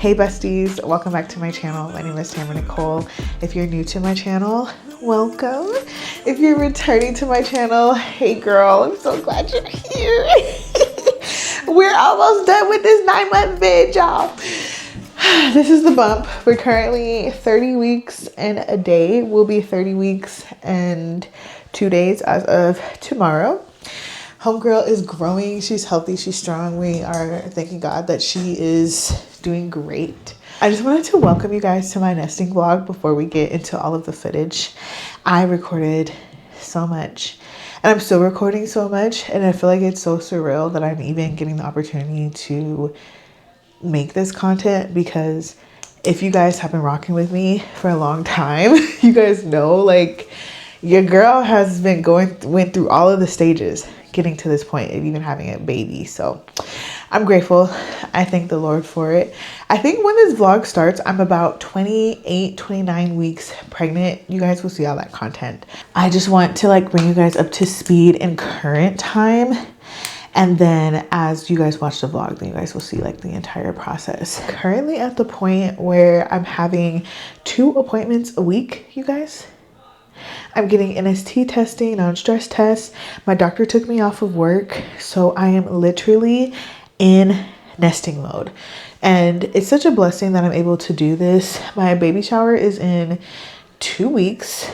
Hey besties, welcome back to my channel. My name is Tamara Nicole. If you're new to my channel, welcome. If you're returning to my channel, hey girl, I'm so glad you're here. We're almost done with this 9-month vid, y'all. This is the bump. We're currently 30 weeks and a day. We'll be 30 weeks and 2 days as of tomorrow. Homegirl is growing. She's healthy. She's strong. We are thanking God that she is doing great. I just wanted to welcome you guys to my nesting vlog before we get into all of the footage. I recorded so much and I'm still recording so much, and I feel like it's so surreal that I'm even getting the opportunity to make this content, because if you guys have been rocking with me for a long time, you guys know like your girl has been went through all of the stages getting to this point of even having a baby. So I'm grateful. I thank the Lord for it. I think when this vlog starts, I'm about 28, 29 weeks pregnant. You guys will see all that content. I just want to like bring you guys up to speed in current time. And then as you guys watch the vlog, then you guys will see like the entire process. Currently at the point where I'm having 2 appointments a week, you guys. I'm getting NST testing, non-stress tests. My doctor took me off of work, so I am literally in nesting mode. And it's such a blessing that I'm able to do this. My baby shower is in 2 weeks.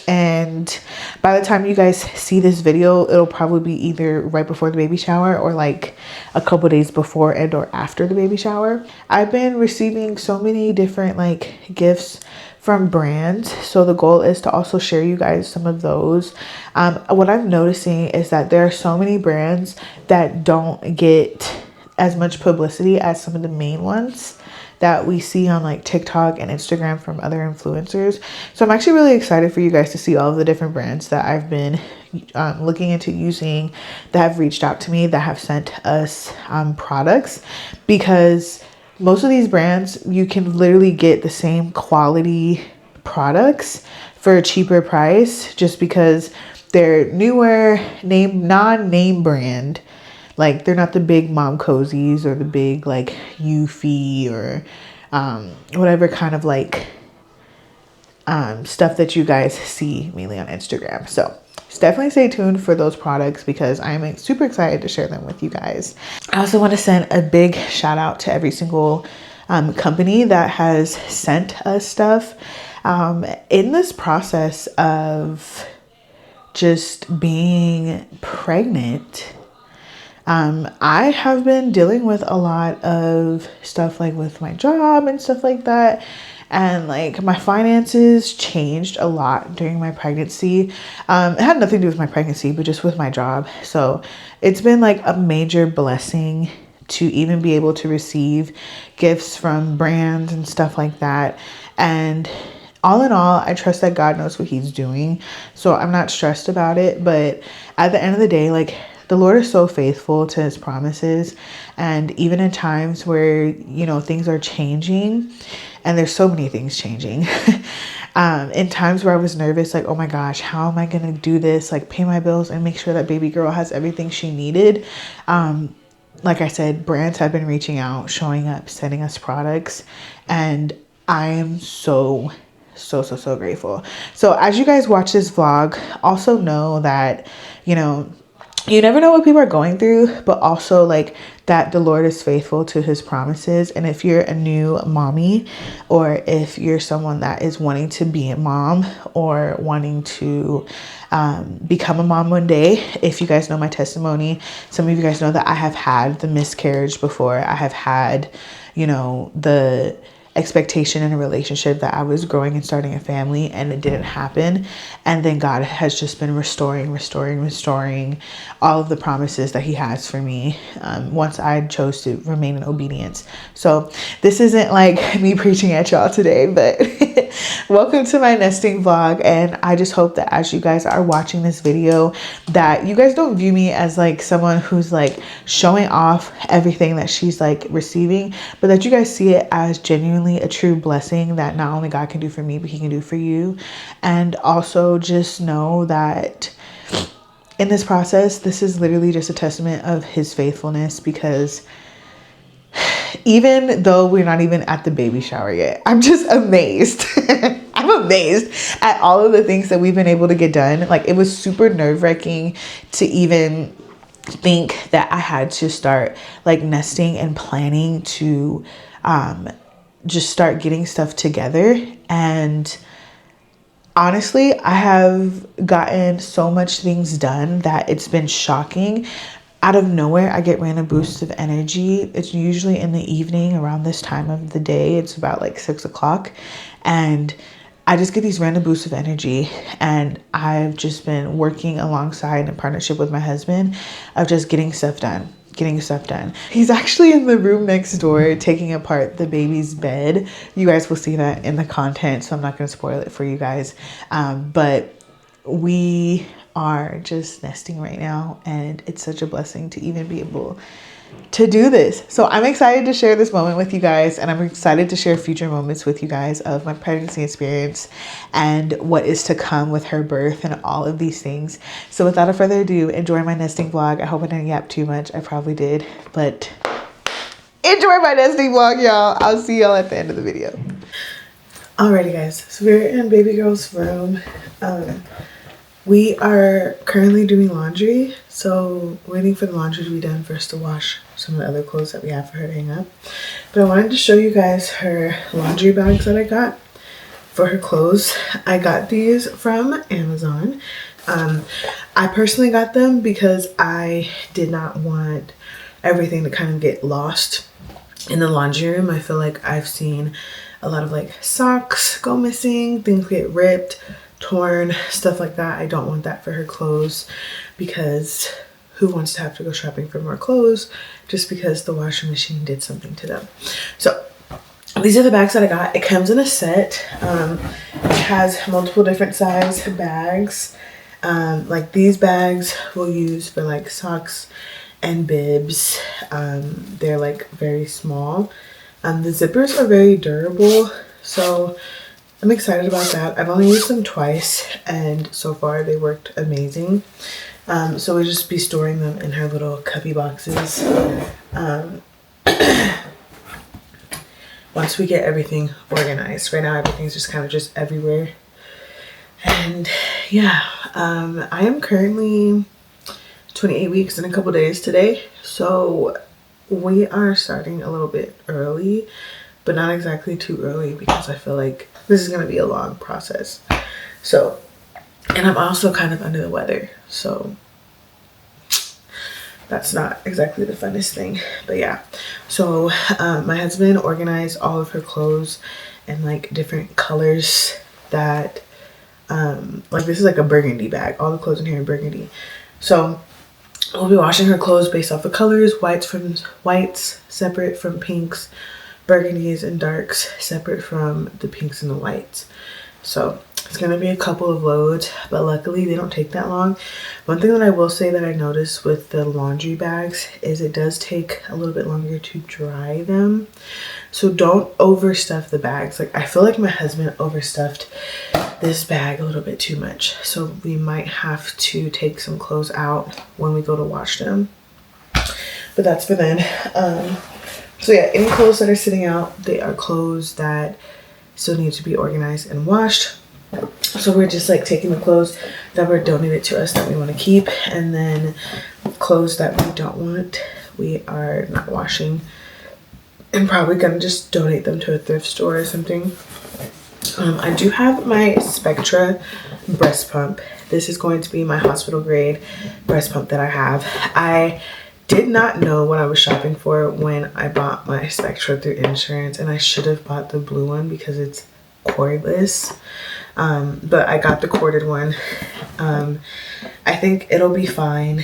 And by the time you guys see this video, it'll probably be either right before the baby shower or like a couple days before and or after the baby shower. I've been receiving so many different like gifts from brands, so the goal is to also share you guys some of those. What I'm noticing is that there are so many brands that don't get as much publicity as some of the main ones that we see on like TikTok and Instagram from other influencers. So I'm actually really excited for you guys to see all of the different brands that I've been looking into using, that have reached out to me, that have sent us products, because most of these brands, you can literally get the same quality products for a cheaper price, just because they're newer, non-name brand. Like they're not the big mom cozies or the big like Eufy or whatever kind of like stuff that you guys see mainly on Instagram. So just definitely stay tuned for those products, because I'm super excited to share them with you guys. I also want to send a big shout out to every single company that has sent us stuff. In this process of just being pregnant, I have been dealing with a lot of stuff like with my job and stuff like that. And like my finances changed a lot during my pregnancy. It had nothing to do with my pregnancy, but just with my job. So it's been like a major blessing to even be able to receive gifts from brands and stuff like that. And all in all, I trust that God knows what he's doing. So I'm not stressed about it. But at the end of the day, like the Lord is so faithful to his promises. And even in times where, you know, things are changing, and there's so many things changing, in times where I was nervous, like, oh my gosh, how am I going to do this? Like pay my bills and make sure that baby girl has everything she needed. Like I said, brands have been reaching out, showing up, sending us products. And I am so grateful. So as you guys watch this vlog, also know that, you know, you never know what people are going through, but also like that the Lord is faithful to his promises. And if you're a new mommy, or if you're someone that is wanting to be a mom or wanting to become a mom one day, if you guys know my testimony, some of you guys know that I have had the miscarriage before. I have had, you know, the expectation in a relationship that I was growing and starting a family, and it didn't happen. And then God has just been restoring all of the promises that he has for me once I chose to remain in obedience. So this isn't like me preaching at y'all today, but welcome to my nesting vlog. And I just hope that as you guys are watching this video, that you guys don't view me as like someone who's like showing off everything that she's like receiving, but that you guys see it as genuinely a true blessing that not only God can do for me, but he can do for you. And also just know that in this process, this is literally just a testament of his faithfulness, because even though we're not even at the baby shower yet. I'm just amazed. I'm amazed at all of the things that we've been able to get done. Like, it was super nerve-wracking to even think that I had to start like nesting and planning to just start getting stuff together. And honestly, I have gotten so much things done that it's been shocking. Out of nowhere, I get random boosts of energy. It's usually in the evening around this time of the day. It's about like 6 o'clock. And I just get these random boosts of energy. And I've just been working alongside in partnership with my husband of just getting stuff done. He's actually in the room next door taking apart the baby's bed. You guys will see that in the content, so I'm not going to spoil it for you guys. But we are just nesting right now, and it's such a blessing to even be able to do this. So I'm excited to share this moment with you guys, and I'm excited to share future moments with you guys of my pregnancy experience and what is to come with her birth and all of these things. So without further ado, enjoy my nesting vlog. I hope I didn't yap too much. I probably did, but enjoy my nesting vlog, y'all. I'll see y'all at the end of the video. Alrighty guys, so we're in baby girl's room. We are currently doing laundry, so waiting for the laundry to be done for us to wash some of the other clothes that we have for her to hang up. But I wanted to show you guys her laundry bags that I got for her clothes. I got these from Amazon. I personally got them because I did not want everything to kind of get lost in the laundry room. I feel like I've seen a lot of like socks go missing, things get ripped, torn, stuff like that. I don't want that for her clothes, because who wants to have to go shopping for more clothes just because the washing machine did something to them. So these are the bags that I got. It comes in a set. It has multiple different size bags. Like these bags we'll use for like socks and bibs. They're like very small. The zippers are very durable, so I'm excited about that. I've only used them twice, and so far they worked amazing. So we'll just be storing them in her little cubby boxes once we get everything organized. Right now everything's just kind of just everywhere. And yeah, I am currently 28 weeks in a couple days today, so we are starting a little bit early, but not exactly too early, because I feel like this is going to be a long process. So, and I'm also kind of under the weather, so that's not exactly the funnest thing. But yeah, so my husband organized all of her clothes in like different colors that like this is like a burgundy bag. All the clothes in here are burgundy. So we'll be washing her clothes based off the colors. Whites separate from pinks, burgundies and darks separate from the pinks and the whites. So it's gonna be a couple of loads, but luckily they don't take that long. One thing that I will say that I noticed with the laundry bags is it does take a little bit longer to dry them. So don't overstuff the bags. Like, I feel like my husband overstuffed this bag a little bit too much. So we might have to take some clothes out when we go to wash them. But that's for then. So yeah, any clothes that are sitting out, they are clothes that still need to be organized and washed. So we're just like taking the clothes that were donated to us that we want to keep, and then clothes that we don't want, we are not washing, and probably gonna just donate them to a thrift store or something. I do have my Spectra breast pump. This is going to be my hospital grade breast pump that I have. I did not know what I was shopping for when I bought my Spectra through insurance, and I should have bought the blue one because it's cordless. But I got the corded one. I think it'll be fine,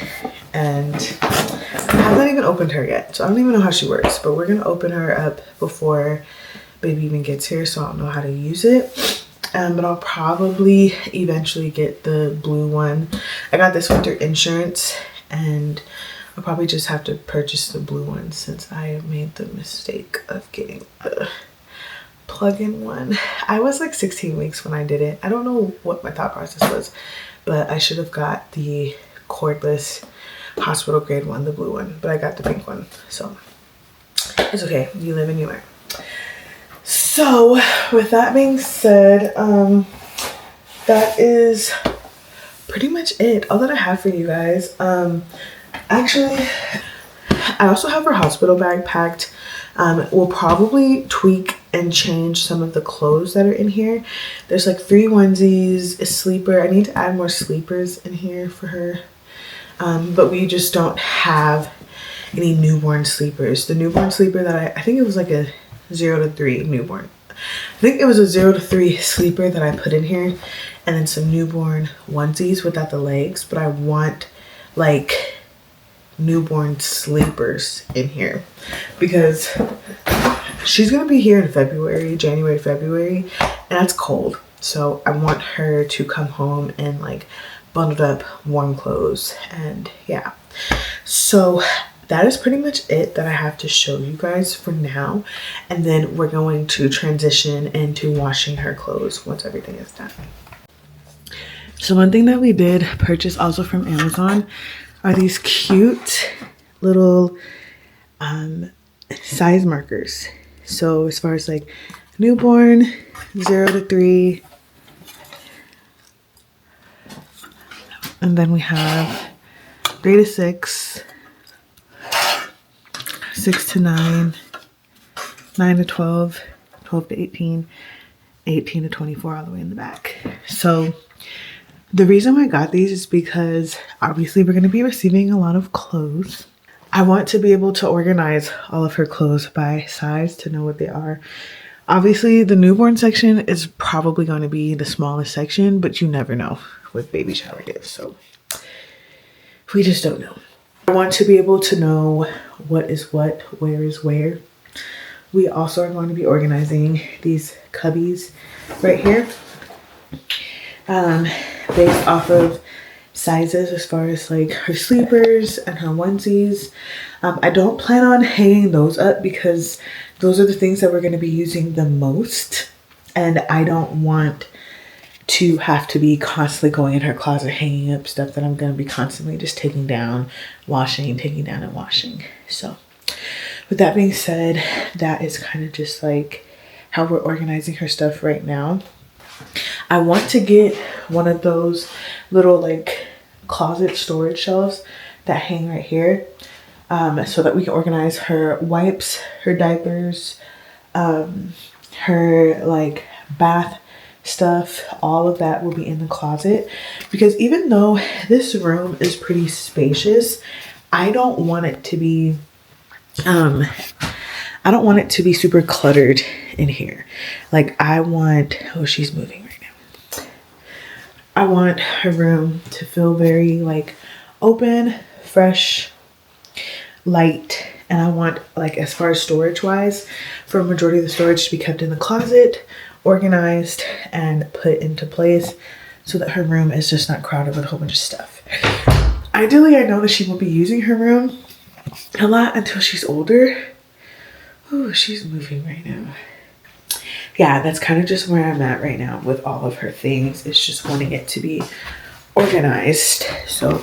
and I haven't even opened her yet, so I don't even know how she works, but we're gonna open her up before baby even gets here, so I don't know how to use it. But I'll probably eventually get the blue one. I got this one through insurance, and I'll probably just have to purchase the blue one since I have made the mistake of getting the plug-in one. I was like 16 weeks when I did it. I don't know what my thought process was, but I should have got the cordless hospital grade one, the blue one, but I got the pink one. So It's okay, you live and you learn. So with that being said, that is pretty much it, all that I have for you guys. Actually, I also have her hospital bag packed. We'll probably tweak and change some of the clothes that are in here. There's like 3 onesies, a sleeper. I need to add more sleepers in here for her. But we just don't have any newborn sleepers. The newborn sleeper that I think it was like a 0 to 3 newborn. I think it was a 0 to 3 sleeper that I put in here, and then some newborn onesies without the legs. But I want like newborn sleepers in here because she's gonna be here in February, January, February, and it's cold. So I want her to come home in like bundled up warm clothes, and yeah. So that is pretty much it that I have to show you guys for now. And then we're going to transition into washing her clothes once everything is done. So one thing that we did purchase also from Amazon are these cute little size markers. So as far as like newborn, 0 to 3. And then we have 3 to 6. 6 to 9, 9 to 12, 12 to 18, 18 to 24 all the way in the back. So the reason why I got these is because obviously we're going to be receiving a lot of clothes. I want to be able to organize all of her clothes by size to know what they are. Obviously the newborn section is probably going to be the smallest section, but you never know with baby shower gifts. So we just don't know. I want to be able to know what is what, where is where. We also are going to be organizing these cubbies right here based off of sizes as far as like her sleepers and her onesies. I don't plan on hanging those up because those are the things that we're going to be using the most, and I don't want to have to be constantly going in her closet hanging up stuff that I'm going to be constantly just taking down, washing, taking down and washing. So with that being said, that is kind of just like how we're organizing her stuff right now. I want to get one of those little like closet storage shelves that hang right here, so that we can organize her wipes, her diapers, her like bath stuff. All of that will be in the closet, because even though this room is pretty spacious, I don't want it to be super cluttered in here. Like I want, oh, she's moving right now. I want her room to feel very like open, fresh, light. And I want, like, as far as storage wise, for a majority of the storage to be kept in the closet, organized and put into place so that her room is just not crowded with a whole bunch of stuff. Ideally, I know that she won't be using her room a lot until she's older. Oh, she's moving right now. Yeah, that's kind of just where I'm at right now with all of her things. It's just wanting it to be organized. So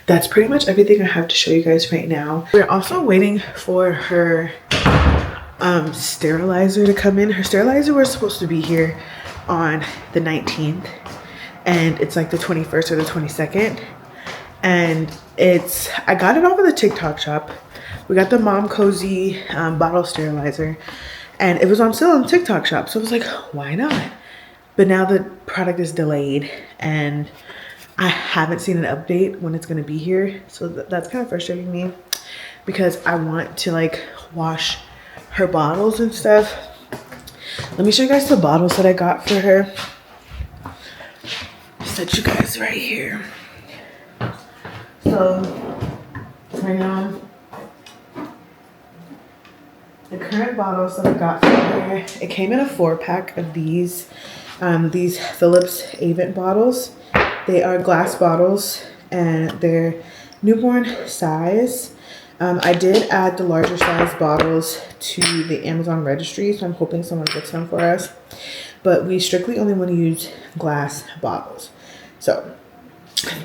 that's pretty much everything I have to show you guys right now. We're also waiting for her sterilizer to come in. Her sterilizer was supposed to be here on the 19th, and it's like the 21st or the 22nd, and I got it off of the TikTok shop. We got the Mom Cozy bottle sterilizer, and it was on sale on the TikTok shop, so I was like, why not? But now the product is delayed, and I haven't seen an update when it's going to be here. So that's kind of frustrating me, because I want to like wash her bottles and stuff. Let me show you guys the bottles that I got for her. Set you guys right here. So right now, the current bottles that I got for her, it came in a 4-pack of these Philips Avent bottles. They are glass bottles and they're newborn size. I did add the larger size bottles to the Amazon registry, so I'm hoping someone gets them for us. But we strictly only want to use glass bottles. So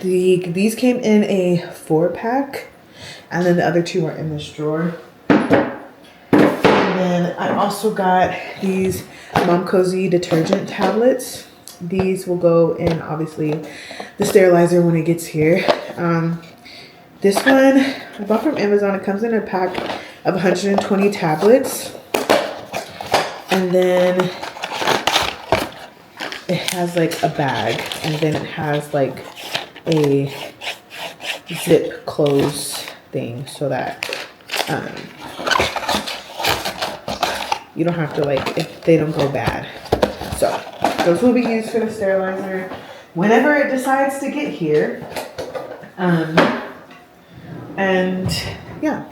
these came in a 4-pack, and then the other 2 are in this drawer. also got these Mom Cozy detergent tablets. These will go in, obviously, the sterilizer when it gets here. This one I bought from Amazon. It comes in a pack of 120 tablets. And then it has like a bag. And then it has like a zip close thing so that you don't have to, like, if they don't go bad. So those will be used for the sterilizer whenever it decides to get here. And yeah,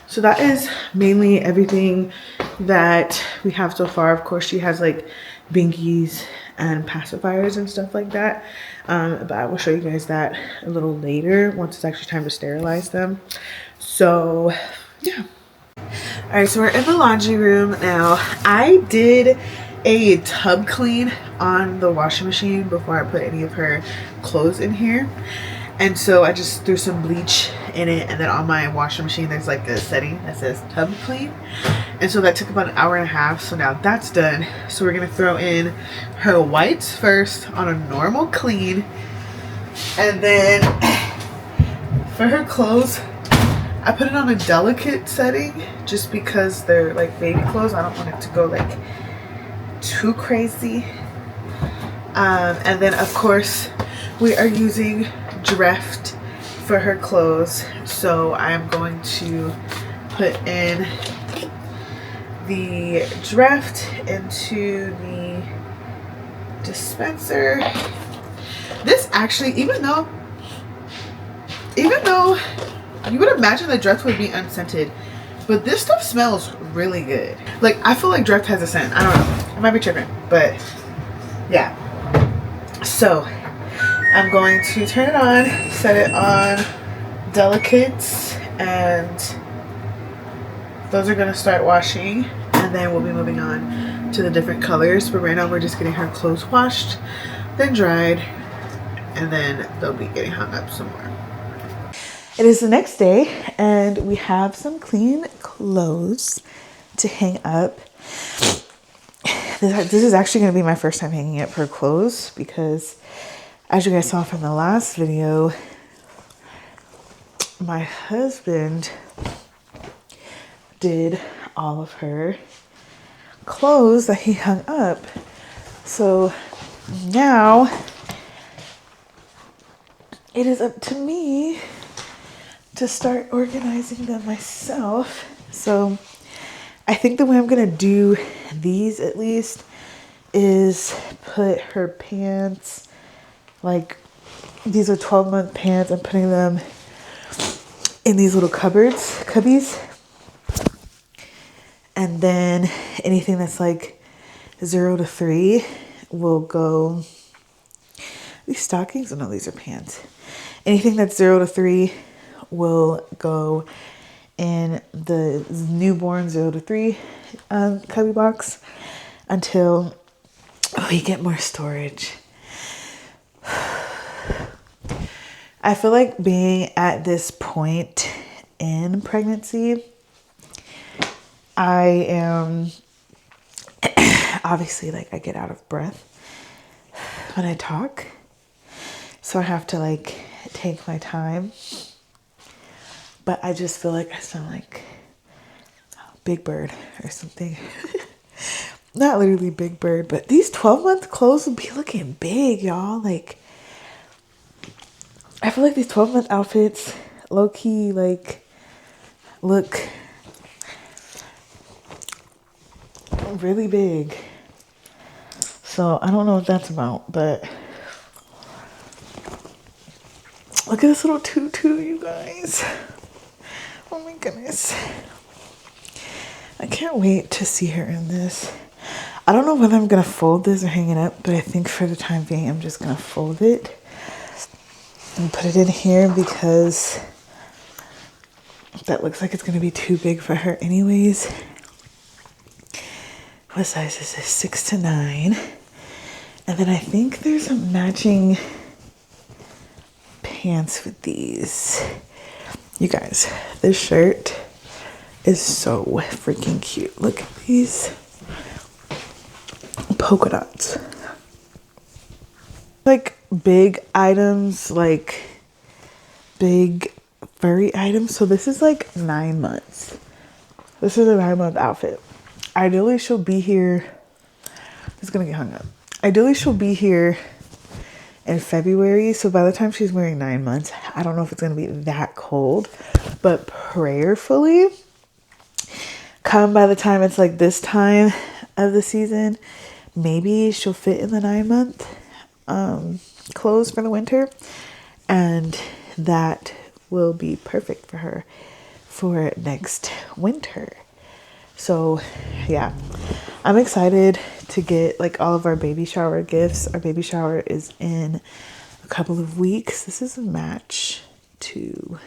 so that is mainly everything that we have so far. Of course, she has like binkies and pacifiers and stuff like that, but I will show you guys that a little later once it's actually time to sterilize them. So yeah. All right, so we're in the laundry room now. I did a tub clean on the washing machine before I put any of her clothes in here. And so I just threw some bleach in it, and then on my washing machine there's like a setting that says tub clean. And so that took about an hour and a half. So now that's done. So we're gonna throw in her whites first on a normal clean. And then for her clothes, I put it on a delicate setting just because they're like baby clothes. I don't want it to go like too crazy. And then of course we are using Dreft for her clothes. So I am going to put in the Dreft into the dispenser. This actually, even though you would imagine that Dreft would be unscented, but this stuff smells really good. Like, I feel like Dreft has a scent. I don't know. I might be tripping, but yeah. So I'm going to turn it on, set it on delicates, and those are gonna start washing, and then we'll be moving on to the different colors. But right now we're just getting her clothes washed, then dried, and then they'll be getting hung up some more. It is the next day, and we have some clean clothes to hang up. This is actually going to be my first time hanging up her clothes because, as you guys saw from the last video, my husband did all of her clothes that he hung up. So now it is up to me to start organizing them myself. So I think the way I'm gonna do these, at least, is put her pants, like these are 12-month pants, I'm putting them in these little cubbies, and then anything that's like 0 to 3 will go, these stockings, oh no, these are pants. Anything that's 0 to 3 will go in the newborn 0 to 3 cubby box until we get more storage. I feel like being at this point in pregnancy, I am obviously, like, I get out of breath when I talk, so I have to like take my time. But I just feel like I sound like Big Bird or something. Not literally Big Bird, but these 12-month clothes would be looking big, y'all. Like, I feel like these 12-month outfits, low-key, like, look really big. So I don't know what that's about, but look at this little tutu, you guys. Oh my goodness. I can't wait to see her in this. I don't know whether I'm going to fold this or hang it up, but I think for the time being, I'm just going to fold it and put it in here because that looks like it's going to be too big for her anyways. What size is this? 6 to 9. And then I think there's a matching pants with these. You guys, this shirt is so freaking cute. Look at these polka dots. Like big items, like big furry items. So this is like 9 months. This is a 9-month outfit. Ideally she'll be here. It's gonna get hung up. Ideally she'll be here in February. So by the time she's wearing 9 months, I don't know if it's gonna be that cold, but prayerfully, come by the time it's like this time of the season, maybe she'll fit in the 9-month clothes for the winter, and that will be perfect for her for next winter. So yeah, I'm excited to get like all of our baby shower gifts. Our baby shower is in a couple of weeks. This is a match to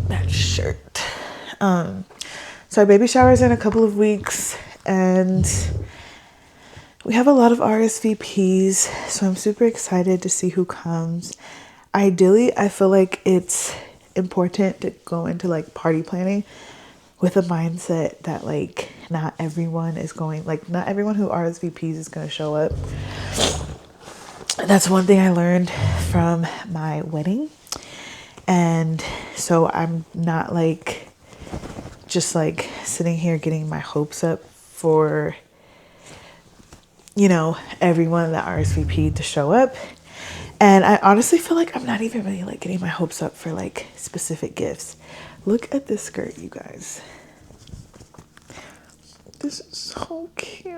that shirt. So our baby shower is in a couple of weeks, and we have a lot of RSVPs, so I'm super excited to see who comes. Ideally, I feel like it's important to go into like party planning with a mindset that like not everyone is going, like not everyone who RSVPs is going to show up. That's one thing I learned from my wedding. And so I'm not like just like sitting here getting my hopes up for, you know, everyone that RSVP'd to show up. And I honestly feel like I'm not even really like getting my hopes up for like specific gifts. Look at this skirt, you guys. This is so cute.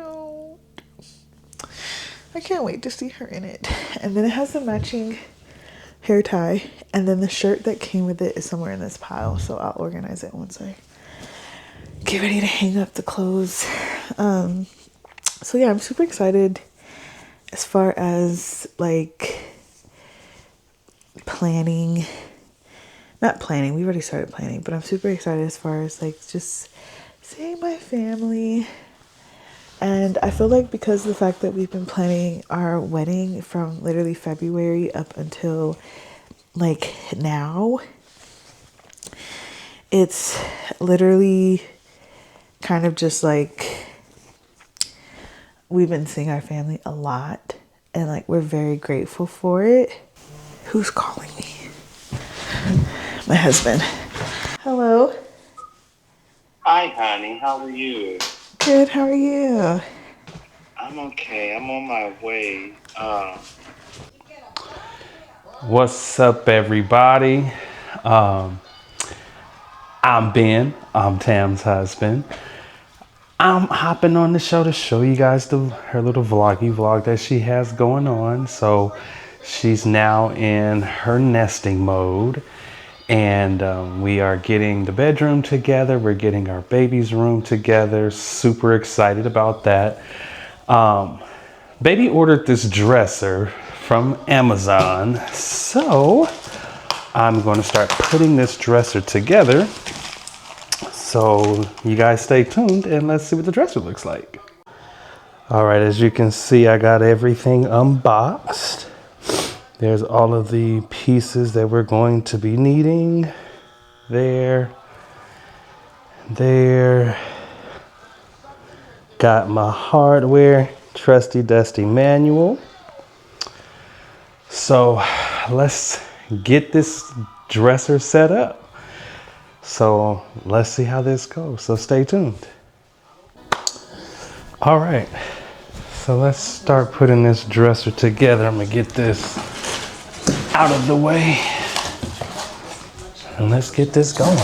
I can't wait to see her in it. And then it has a matching hair tie, and then the shirt that came with it is somewhere in this pile, so I'll organize it once I get ready to hang up the clothes. So yeah, I'm super excited as far as like planning. Not planning, we already started planning, but I'm super excited as far as like just seeing my family. And I feel like because of the fact that we've been planning our wedding from literally February up until like now, it's literally kind of just like we've been seeing our family a lot, and like we're very grateful for it. Who's calling me? My husband. Hello. Hi, honey. How are you? Good. How are you? I'm okay. I'm on my way. What's up, everybody? Um, I'm Ben. I'm Tam's husband. I'm hopping on the show to show you guys her little vlog that she has going on. So she's now in her nesting mode. And we are getting the bedroom together. We're getting our baby's room together. Super excited about that. Baby ordered this dresser from Amazon. So I'm going to start putting this dresser together. So you guys stay tuned and let's see what the dresser looks like. All right, as you can see, I got everything unboxed. There's all of the pieces that we're going to be needing. There. Got my hardware, trusty dusty manual. So let's get this dresser set up. So let's see how this goes. So stay tuned. All right. So let's start putting this dresser together. I'm gonna get this out of the way. And let's get this going.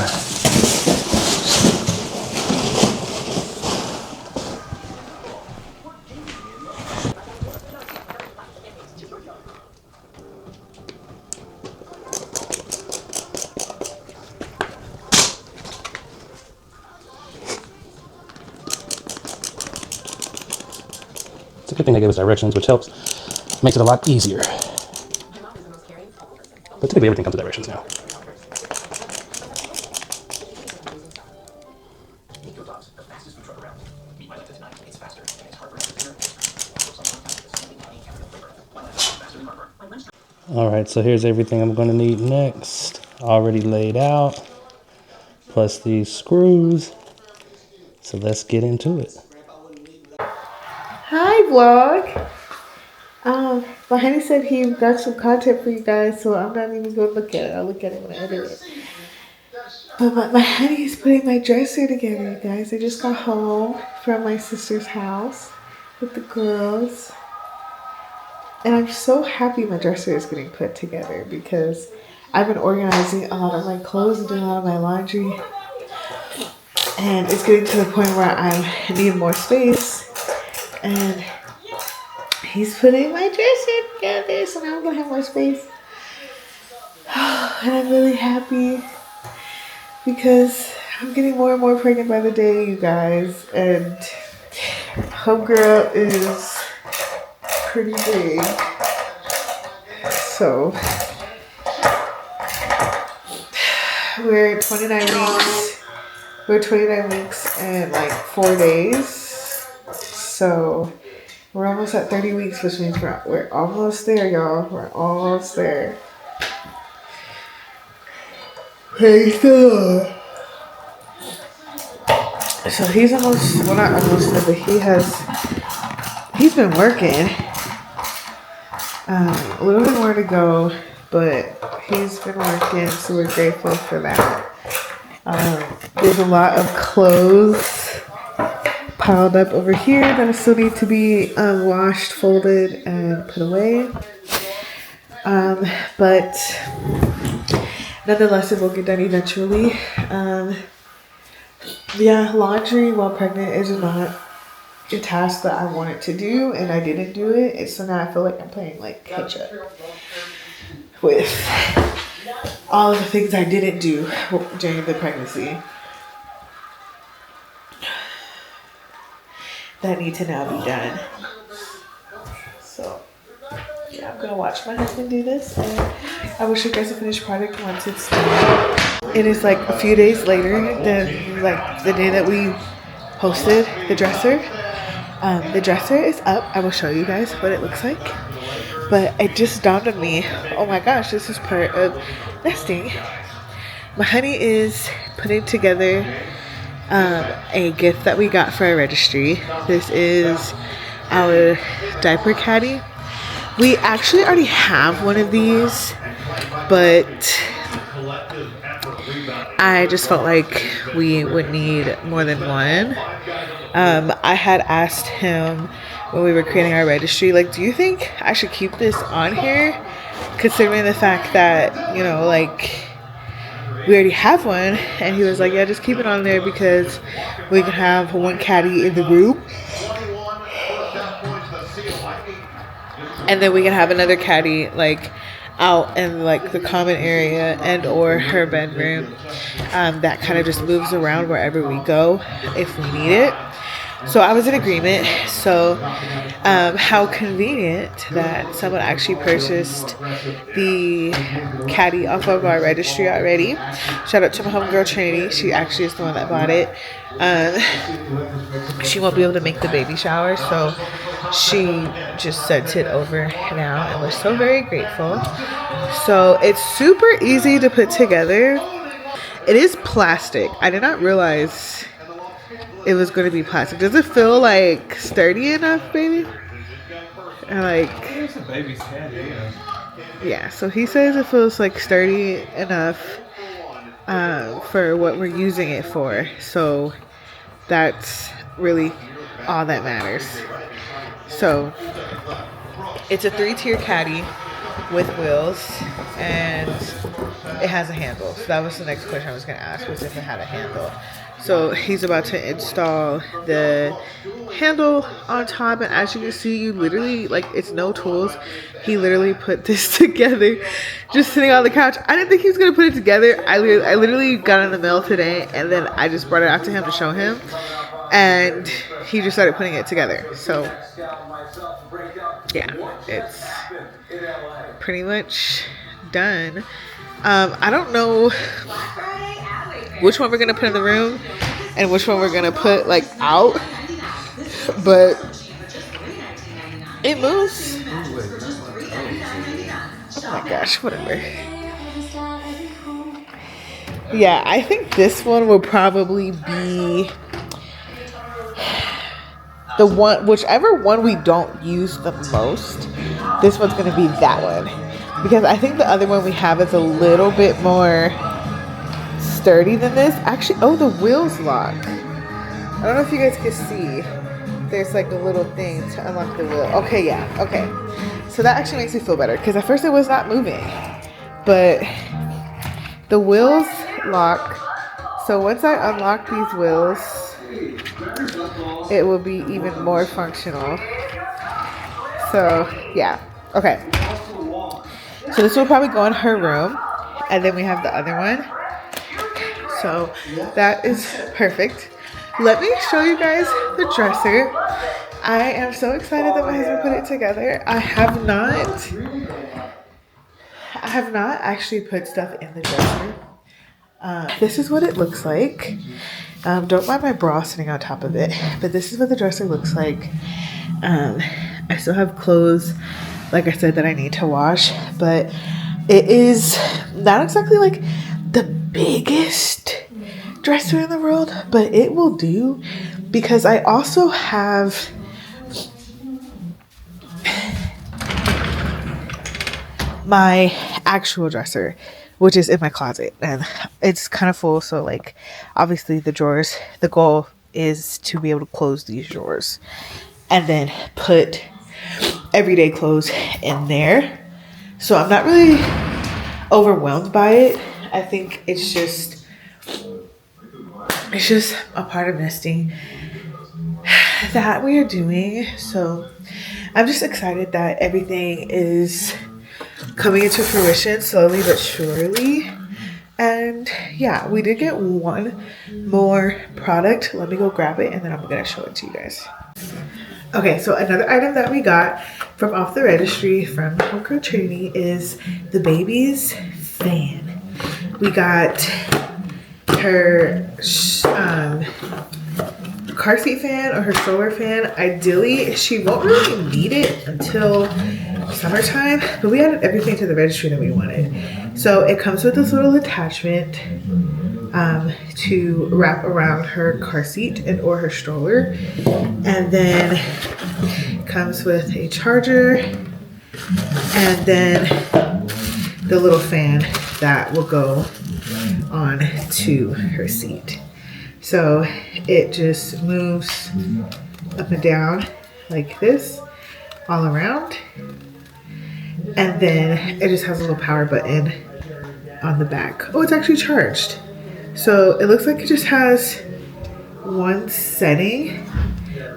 It's a good thing they gave us directions, which makes it a lot easier. But typically everything comes with directions now. All right, so here's everything I'm going to need next. Already laid out. plus these screws. So let's get into it. Hi vlog. My honey said he got some content for you guys, so I'm not even gonna look at it. I'll look at it when I edit it. But my honey is putting my dresser together, you guys. I just got home from my sister's house with the girls. And I'm so happy my dresser is getting put together because I've been organizing a lot of my clothes and doing a lot of my laundry. And it's getting to the point where I need more space. And he's putting my dresser together, so now I'm gonna have more space. And I'm really happy because I'm getting more and more pregnant by the day, you guys. And homegirl is pretty big. So we're 29 weeks. We're 29 weeks and like 4 days. So we're almost at 30 weeks, which means we're almost there, y'all. We're almost there. Praise the Lord. So he's almost, well, not almost, but he's been working. A little bit more to go, but he's been working, so we're grateful for that. There's a lot of clothes piled up over here that still need to be washed, folded, and put away. But nonetheless, it will get done eventually. Yeah, laundry while pregnant is not a task that I wanted to do, and I didn't do it. So now I feel like I'm playing like catch up with all of the things I didn't do during the pregnancy that need to now be done. So yeah, I'm gonna watch my husband do this, and I will show you guys a finished product once it's done. It is like a few days later than like the day that we posted the dresser. The dresser is up. I will show you guys what it looks like. But it just dawned on me, oh my gosh, this is part of nesting. My honey is putting together a gift that we got for our registry. This is our diaper caddy. We actually already have one of these, but I just felt like we would need more than one. I had asked him when we were creating our registry, like, do you think I should keep this on here? Considering the fact that, you know, like, we already have one. And he was like, yeah, just keep it on there because we can have one caddy in the group. And then we can have another caddy, like, out in like the common area and or her bedroom that kind of just moves around wherever we go if we need it. So I was in agreement. So how convenient that someone actually purchased the caddy off of our registry already. Shout out to my homegirl Trinity. She actually is the one that bought it. She won't be able to make the baby shower, so she just sent it over now, and we're so very grateful. So it's super easy to put together. It is plastic. I did not realize it was going to be plastic. Does it feel like sturdy enough, baby? And like, It's a baby's caddy, yeah. yeah, so he says it feels like sturdy enough for what we're using it for. So that's really all that matters. So it's a 3-tier caddy with wheels, and it has a handle. So that was the next question I was going to ask, was if it had a handle. So he's about to install the handle on top, and as you can see, you literally, like, it's no tools. He literally put this together just sitting on the couch. I didn't think he was going to put it together. I literally got in the mail today, and then I just brought it out to him to show him, and he just started putting it together. So yeah, it's pretty much done. I don't know which one we're gonna put in the room and which one we're gonna put like out, but it moves. Oh my gosh, whatever. Yeah, I think this one will probably be the one, whichever one we don't use the most. This one's gonna be that one because I think the other one we have is a little bit more sturdy than this. Actually, oh, the wheels lock. I don't know if you guys can see. There's like a little thing to unlock the wheel. Okay, yeah, okay. So that actually makes me feel better because at first it was not moving, but the wheels lock. So once I unlock these wheels, it will be even more functional. So yeah, okay. So this will probably go in her room, and then we have the other one. So that is perfect. Let me show you guys the dresser. I am so excited that my husband put it together. I have not actually put stuff in the dresser. This is what it looks like. Don't mind my bra sitting on top of it, but this is what the dresser looks like. I still have clothes, like I said, that I need to wash, but it is not exactly like the biggest dresser in the world, but it will do because I also have my actual dresser, which is in my closet, and it's kind of full. So like obviously the drawers, the goal is to be able to close these drawers and then put everyday clothes in there. So I'm not really overwhelmed by it. I think it's just a part of nesting that we are doing. So I'm just excited that everything is coming into fruition slowly but surely. And yeah, we did get one more product. Let me go grab it and then I'm gonna show it to you guys. Okay, so another item that we got from off the registry from Homegirl Trinity is the baby's fan. We got her car seat fan or her stroller fan. Ideally, she won't really need it until summertime, but we added everything to the registry that we wanted. So it comes with this little attachment to wrap around her car seat and or her stroller, and then comes with a charger and then the little fan that will go on to her seat. So it just moves up and down like this all around, and then it just has a little power button on the back. Oh, it's actually charged. So it looks like it just has one setting,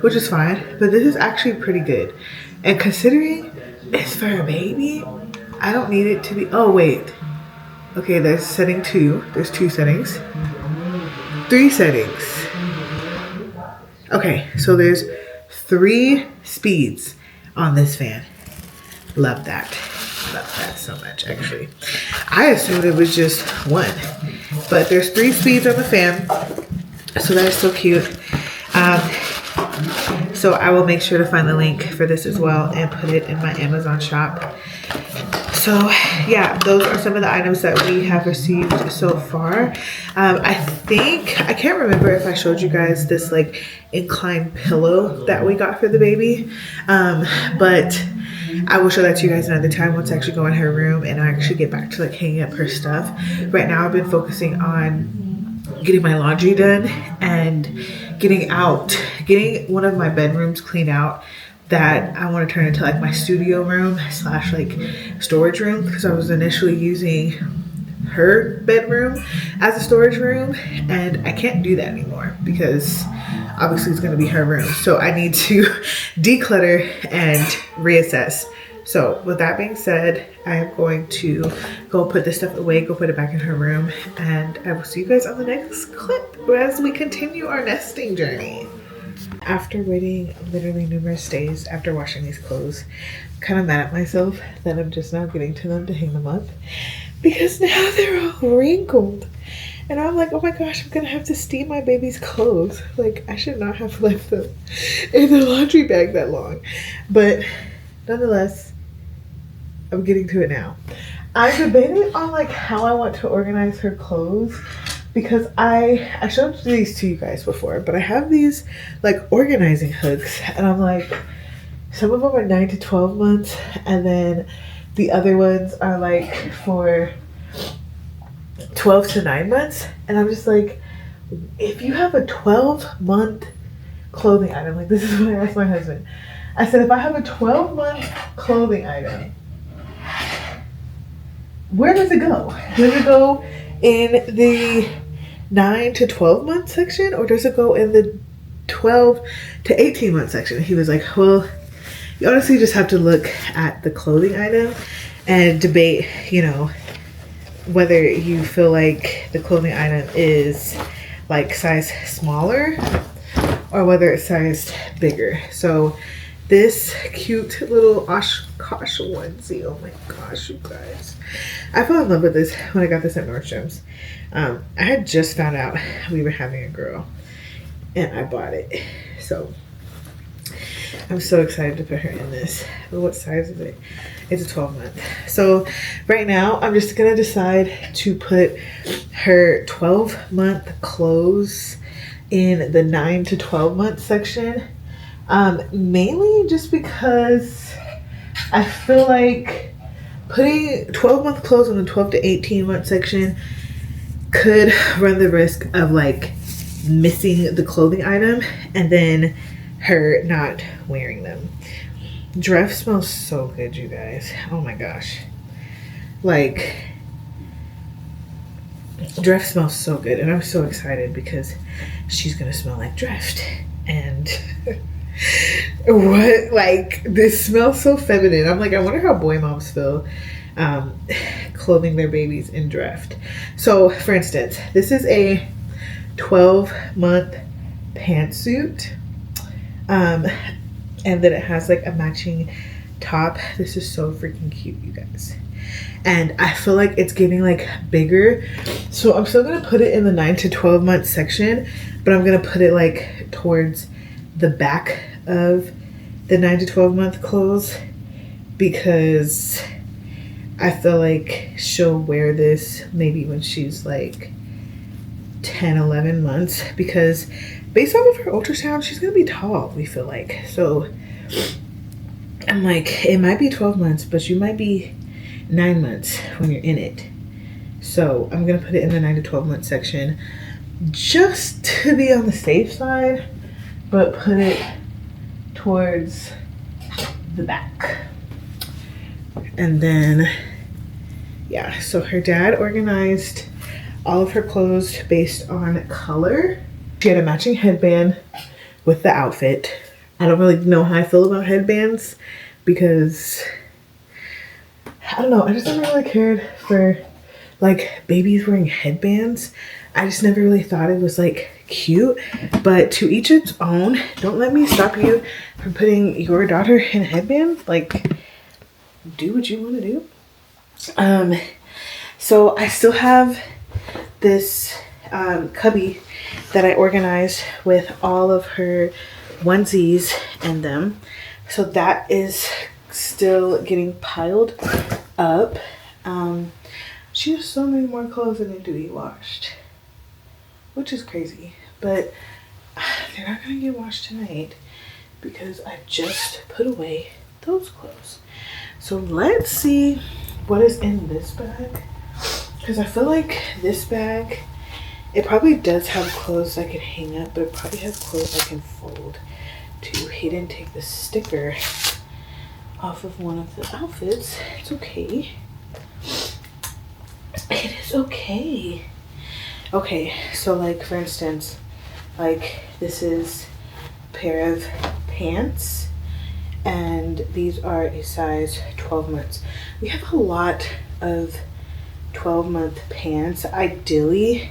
which is fine, but this is actually pretty good. And considering it's for a baby, I don't need it to be, oh wait. Okay, there's setting 2. There's 2 settings. 3 settings. Okay, so there's 3 speeds on this fan. Love that. Love that so much, actually. I assumed it was just 1, but there's 3 speeds on the fan, so that is so cute. So I will make sure to find the link for this as well and put it in my Amazon shop. So yeah, those are some of the items that we have received so far. I think, I can't remember if I showed you guys this like inclined pillow that we got for the baby, but I will show that to you guys another time once I actually go in her room and I actually get back to like hanging up her stuff. Right now I've been focusing on getting my laundry done and getting one of my bedrooms cleaned out that I want to turn into like my studio room / like storage room, because I was initially using her bedroom as a storage room and I can't do that anymore because obviously it's going to be her room. So I need to declutter and reassess. So with that being said, I am going to go put this stuff away, go put it back in her room, and I will see you guys on the next clip as we continue our nesting journey. After waiting literally numerous days after washing these clothes, I'm kind of mad at myself that I'm just now getting to them to hang them up because now they're all wrinkled. And I'm like, oh my gosh, I'm gonna have to steam my baby's clothes. Like, I should not have left them in the laundry bag that long. But nonetheless, I'm getting to it now. I debated on like how I want to organize her clothes because I showed these to you guys before, but I have these like organizing hooks, and I'm like, some of them are 9 to 12 months, and then the other ones are like for 12 to 9 months, and I'm just like, if you have a 12-month clothing item, like this is what I asked my husband. I said, if I have a 12-month clothing item, where does it go? Does it go in the 9 to 12 month section, or does it go in the 12 to 18 month section? He was like, well, you honestly just have to look at the clothing item and debate, you know, whether you feel like the clothing item is like size smaller or whether it's sized bigger. So this cute little Oshkosh onesie, oh my gosh, you guys, I fell in love with this when I got this at Nordstrom's. I had just found out we were having a girl, and I bought it. So I'm so excited to put her in this. What size is it? It's a 12 month. So right now I'm just gonna decide to put her 12-month clothes in the 9 to 12 month section. Mainly just because I feel like putting 12-month clothes in the 12 to 18 month section could run the risk of like missing the clothing item and then her not wearing them. Dress smells so good, you guys. Oh my gosh. Like, Dreft smells so good, and I'm so excited because she's gonna smell like Dreft. And what, like, this smells so feminine. I'm like, I wonder how boy moms feel clothing their babies in Dreft. So, for instance, this is a 12-month pantsuit, and then it has like a matching top. This is so freaking cute, you guys. And I feel like it's getting like bigger, so I'm still gonna put it in the 9 to 12 month section, but I'm gonna put it like towards the back of the 9 to 12 month clothes because I feel like she'll wear this maybe when she's like 10, 11 months, because based off of her ultrasound, she's gonna be tall, we feel like. So I'm like, it might be 12 months, but you might be 9 months when you're in it. So I'm gonna put it in the 9 to 12 month section just to be on the safe side, but put it towards the back. And then, yeah, so her dad organized all of her clothes based on color. She had a matching headband with the outfit. I don't really know how I feel about headbands because I don't know, I just never really cared for like babies wearing headbands. I just never really thought it was like cute, but to each its own. Don't let me stop you from putting your daughter in a headband. Like, do what you want to do. So I still have this cubby that I organized with all of her onesies in them. So that is still getting piled up. She has so many more clothes that need to be washed, which is crazy, but they're not gonna get washed tonight because I just put away those clothes. So let's see what is in this bag, because I feel like this bag, it probably does have clothes I can hang up, but it probably has clothes I can fold too. He didn't take the sticker off of one of the outfits. It's okay. It is okay. Okay, so like for instance, like this is a pair of pants, and these are a size 12 months. We have a lot of 12-month pants. Ideally,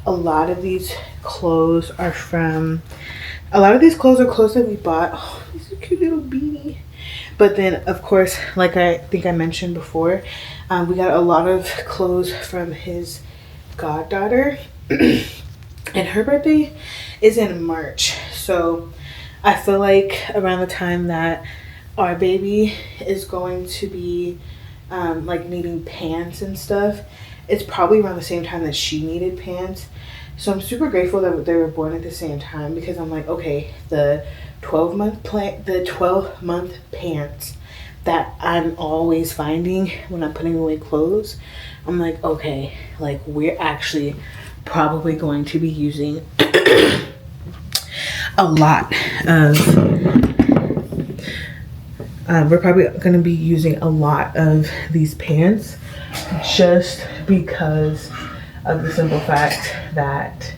a lot of these clothes are from, a lot of these clothes are clothes that we bought. Oh, this is a cute little beanie. But then, of course, like I think I mentioned before, we got a lot of clothes from his goddaughter. And her birthday is in March. So I feel like around the time that our baby is going to be like needing pants and stuff, it's probably around the same time that she needed pants. So I'm super grateful that they were born at the same time, because I'm like, okay, the 12-month pants that I'm always finding when I'm putting away clothes, I'm like, okay, like we're actually probably going to be using a lot of we're probably going to be using a lot of these pants, just because of the simple fact that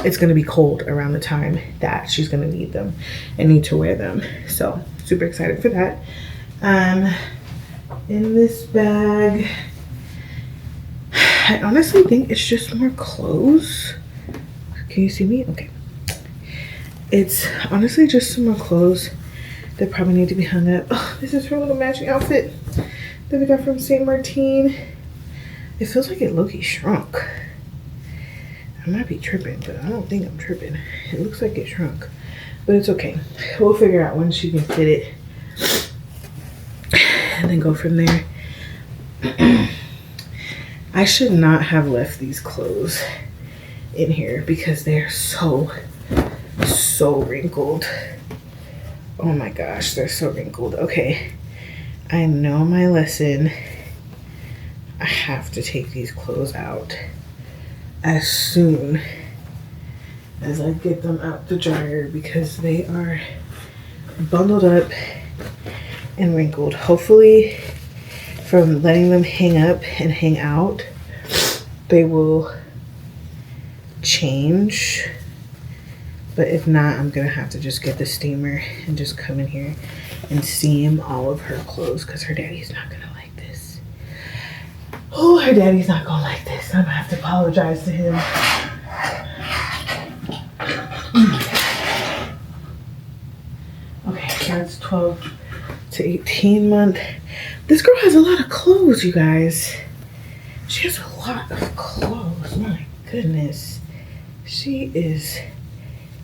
it's going to be cold around the time that she's going to need them and need to wear them. So super excited for that. In this bag, I honestly think it's just more clothes. Can you see me? Okay. It's honestly just some more clothes that probably need to be hung up. Oh, this is her little matching outfit that we got from St. Martin. It feels like it low-key shrunk. I might be tripping, but I don't think I'm tripping. It looks like it shrunk, but it's okay. We'll figure out when she can fit it and then go from there. I should not have left these clothes in here because they're so wrinkled. Oh my gosh, they're so wrinkled. Okay, I know my lesson. I have to take these clothes out as soon as I get them out the dryer because they are bundled up and wrinkled. Hopefully, from letting them hang up and hang out, they will change. But if not, I'm gonna have to just get the steamer and just come in here and steam all of her clothes because her daddy's not gonna like this. Oh, her daddy's not gonna like this. I'm gonna have to apologize to him. Okay, so it's 12 to 18 month. This girl has a lot of clothes, you guys. She has a lot of clothes. My goodness. She is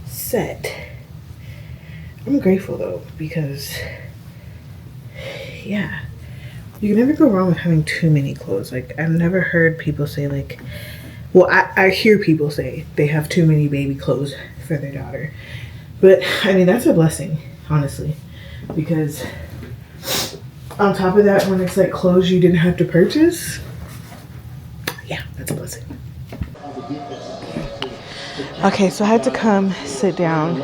set. I'm grateful though, because yeah, you can never go wrong with having too many clothes. Like, I've never heard people say like, well, I hear people say they have too many baby clothes for their daughter, but I mean, that's a blessing, honestly, because on top of that, when it's like clothes you didn't have to purchase, yeah, that's a blessing. Okay, so I had to come sit down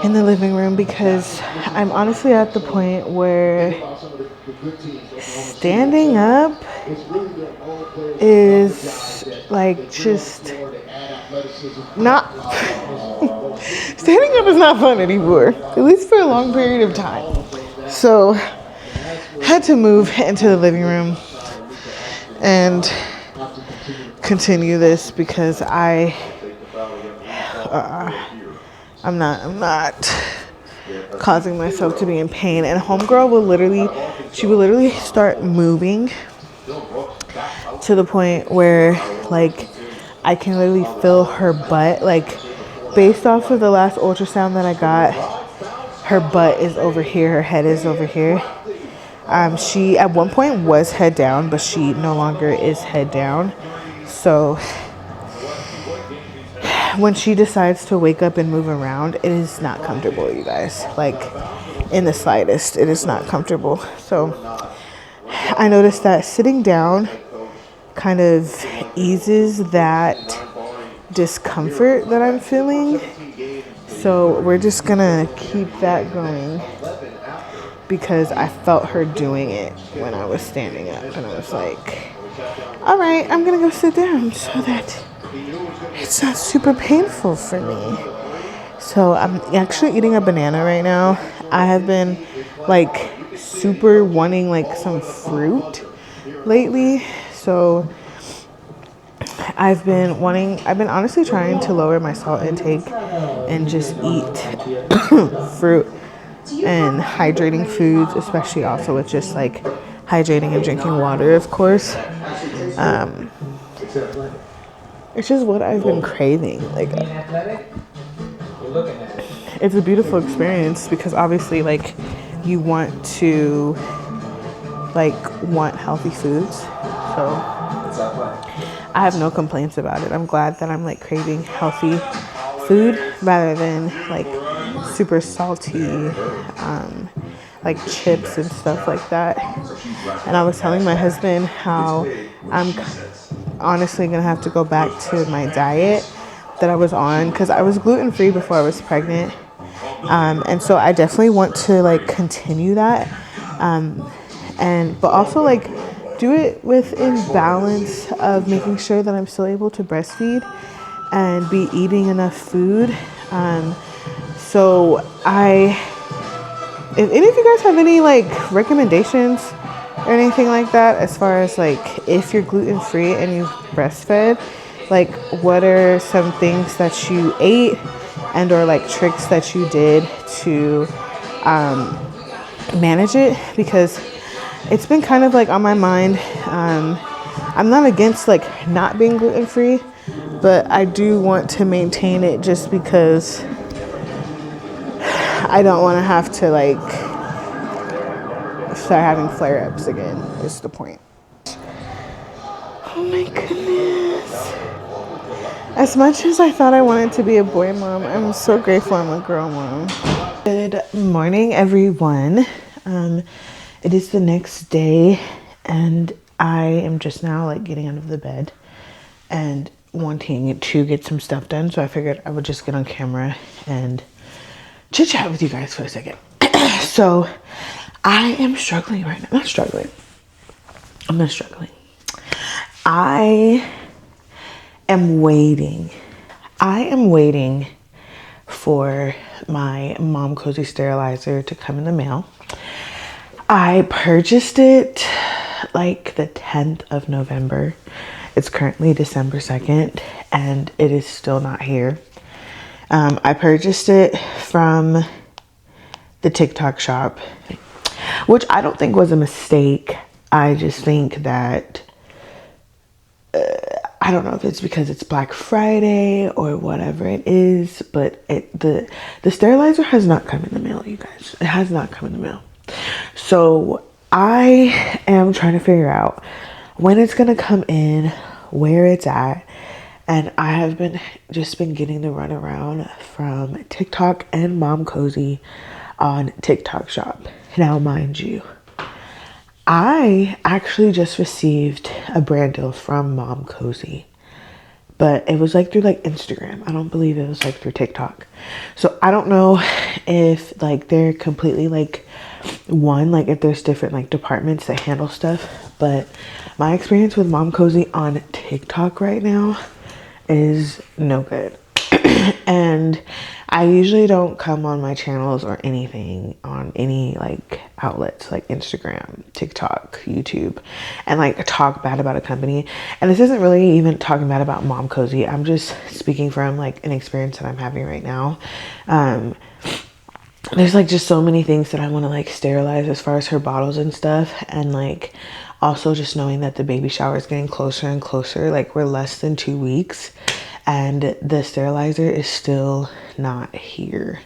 in the living room because I'm honestly at the point where standing up is like just not standing up is not fun anymore, at least for a long period of time. So I had to move into the living room and continue this because I'm not causing myself to be in pain. And homegirl will literally start moving to the point where like I can literally feel her butt. Like, based off of the last ultrasound that I got, her butt is over here, her head is over here. She at one point was head down, but she no longer is head down. So when she decides to wake up and move around, it is not comfortable, you guys. Like, in the slightest, it is not comfortable. So I noticed that sitting down kind of eases that discomfort that I'm feeling. So we're just gonna keep that going because I felt her doing it when I was standing up, and I was like, all right, I'm gonna go sit down so that it's not super painful for me. So I'm actually eating a banana right now. I have been like super wanting like some fruit lately. So I've been honestly trying to lower my salt intake and just eat fruit and hydrating foods, especially also with just like hydrating and drinking water, of course. It's just what I've been craving. Like, it's a beautiful experience because obviously, like, you want to want healthy foods. So I have no complaints about it. I'm glad that I'm craving healthy food rather than super salty chips and stuff like that. And I was telling my husband how I'm honestly gonna have to go back to my diet that I was on, because I was gluten-free before I was pregnant, and so I definitely want to continue that, but also do it within balance of making sure that I'm still able to breastfeed and be eating enough food. So if any of you guys have any recommendations or anything like that, as far as if you're gluten-free and you breastfed, what are some things that you ate and or tricks that you did to manage it? Because it's been kind of on my mind. I'm not against not being gluten-free, but I do want to maintain it just because I don't want to have to start having flare-ups again, is the point. Oh my goodness. As much as I thought I wanted to be a boy mom, I'm so grateful I'm a girl mom. Good morning, everyone. It is the next day, and I am just now getting out of the bed and wanting to get some stuff done. So I figured I would just get on camera and chit chat with you guys for a second. So I am struggling right now. Not struggling. I'm not struggling. I am waiting for my Mom Cozy sterilizer to come in the mail. I purchased it the 10th of November. It's currently December 2nd, and it is still not here. I purchased it from the TikTok shop, which I don't think was a mistake. I just think that I don't know if it's because it's Black Friday or whatever it is, but the sterilizer has not come in the mail, you guys. It has not come in the mail. So I am trying to figure out when it's gonna come in, where it's at, and I have been getting the runaround from TikTok and Mom Cozy on TikTok shop. Now, mind you, I actually just received a brand deal from Mom Cozy, but it was through Instagram. I don't believe it was through TikTok. So I don't know if they're completely one, if there's different departments that handle stuff. But my experience with Mom Cozy on TikTok right now is no good. And I usually don't come on my channels or anything on any outlets like Instagram, TikTok, YouTube, and talk bad about a company. And this isn't really even talking bad about Mom Cozy. I'm just speaking from an experience that I'm having right now. There's just so many things that I want to sterilize as far as her bottles and stuff, and also just knowing that the baby shower is getting closer and closer. We're less than 2 weeks and the sterilizer is still not here.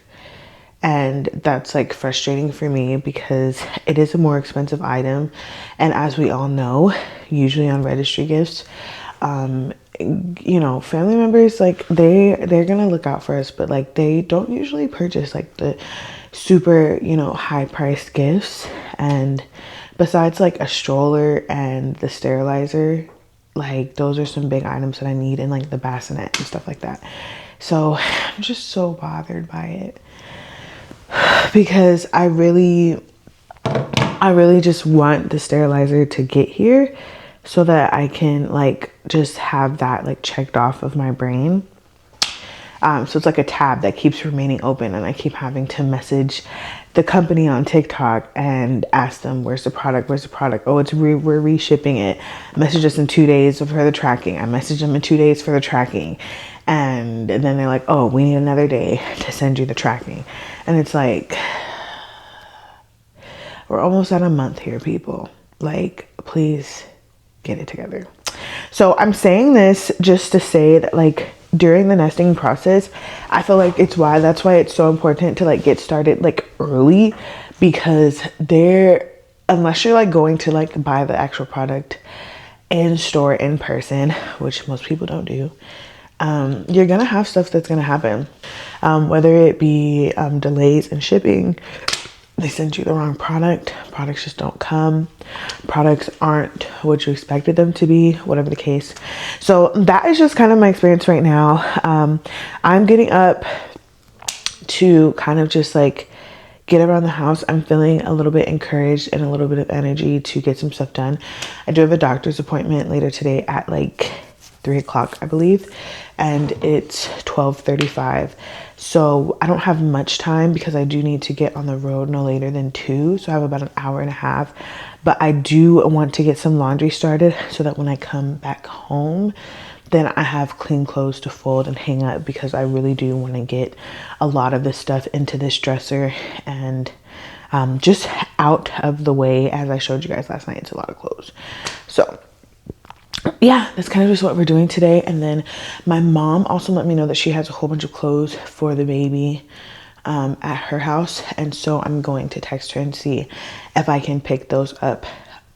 And that's frustrating for me because it is a more expensive item. And as we all know, usually on registry gifts, you know, family members, they're gonna look out for us, but they don't usually purchase the super, you know, high priced gifts. And besides a stroller and the sterilizer, those are some big items that I need, and the bassinet and stuff like that. So I'm just so bothered by it because I really just want the sterilizer to get here so that I can just have that checked off of my brain. So it's a tab that keeps remaining open, and I keep having to message the company on TikTok and ask them, where's the product? Oh, we're reshipping it. Message us in 2 days for the tracking. I message them in 2 days for the tracking. And then they're like, oh, we need another day to send you the tracking. And it's we're almost at a month here, people. Please get it together. So I'm saying this just to say that during the nesting process, I feel that's why it's so important to get started early, because they're, unless you're like going to like buy the actual product in store in person, which most people don't do, you're gonna have stuff that's gonna happen, whether it be delays in shipping, they send you the wrong product, products just don't come, products aren't what you expected them to be, whatever the case. So that is just kind of my experience right now. I'm getting up to kind of just like get around the house. I'm feeling a little bit encouraged and a little bit of energy to get some stuff done. I do have a doctor's appointment later today at like 3 o'clock, I believe, and it's 12:35. So I don't have much time because I do need to get on the road no later than 2. So I have about an hour and a half, but I do want to get some laundry started so that when I come back home, then I have clean clothes to fold and hang up, because I really do want to get a lot of this stuff into this dresser and just out of the way. As I showed you guys last night, it's a lot of clothes. So yeah, that's kind of just what we're doing today. And then my mom also let me know that she has a whole bunch of clothes for the baby at her house. And so I'm going to text her and see if I can pick those up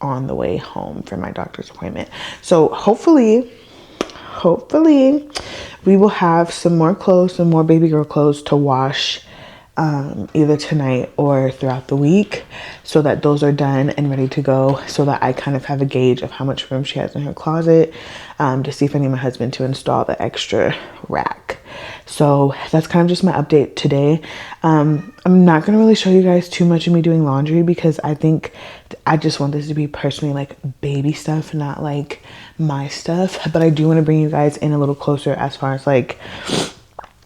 on the way home for my doctor's appointment. So hopefully we will have some more clothes, some more baby girl clothes to wash either tonight or throughout the week, so that those are done and ready to go, so that I kind of have a gauge of how much room she has in her closet, to see if I need my husband to install the extra rack. So that's kind of just my update today. I'm not going to really show you guys too much of me doing laundry, because I think I just want this to be personally like baby stuff, not like my stuff. But I do want to bring you guys in a little closer as far as like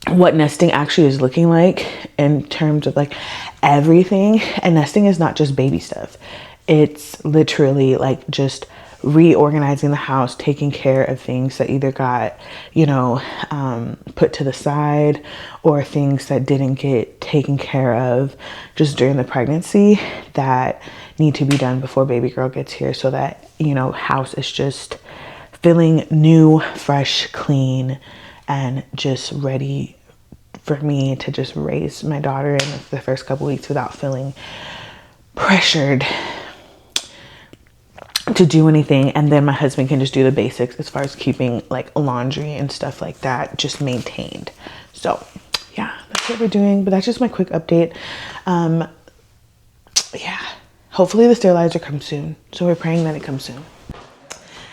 what nesting actually is looking like in terms of like everything. And nesting is not just baby stuff. It's literally like just reorganizing the house, taking care of things that either got, you know, put to the side, or things that didn't get taken care of just during the pregnancy that need to be done before baby girl gets here, so that, you know, house is just feeling new, fresh, clean, and just ready for me to just raise my daughter in the first couple weeks without feeling pressured to do anything. And then my husband can just do the basics as far as keeping like laundry and stuff like that just maintained. So yeah, that's what we're doing. But that's just my quick update. Yeah, hopefully the sterilizer comes soon, so we're praying that it comes soon.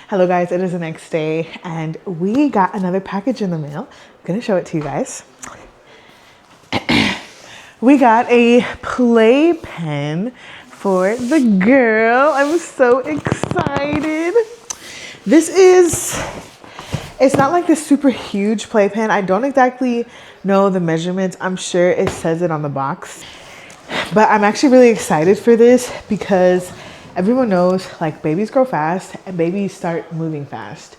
Hello guys, it is the next day and we got another package in the mail. I'm gonna show it to you guys. We got a play pen for the girl. I'm so excited. It's not like this super huge playpen. I don't exactly know the measurements. I'm sure it says it on the box. But I'm actually really excited for this, because everyone knows like babies grow fast and babies start moving fast.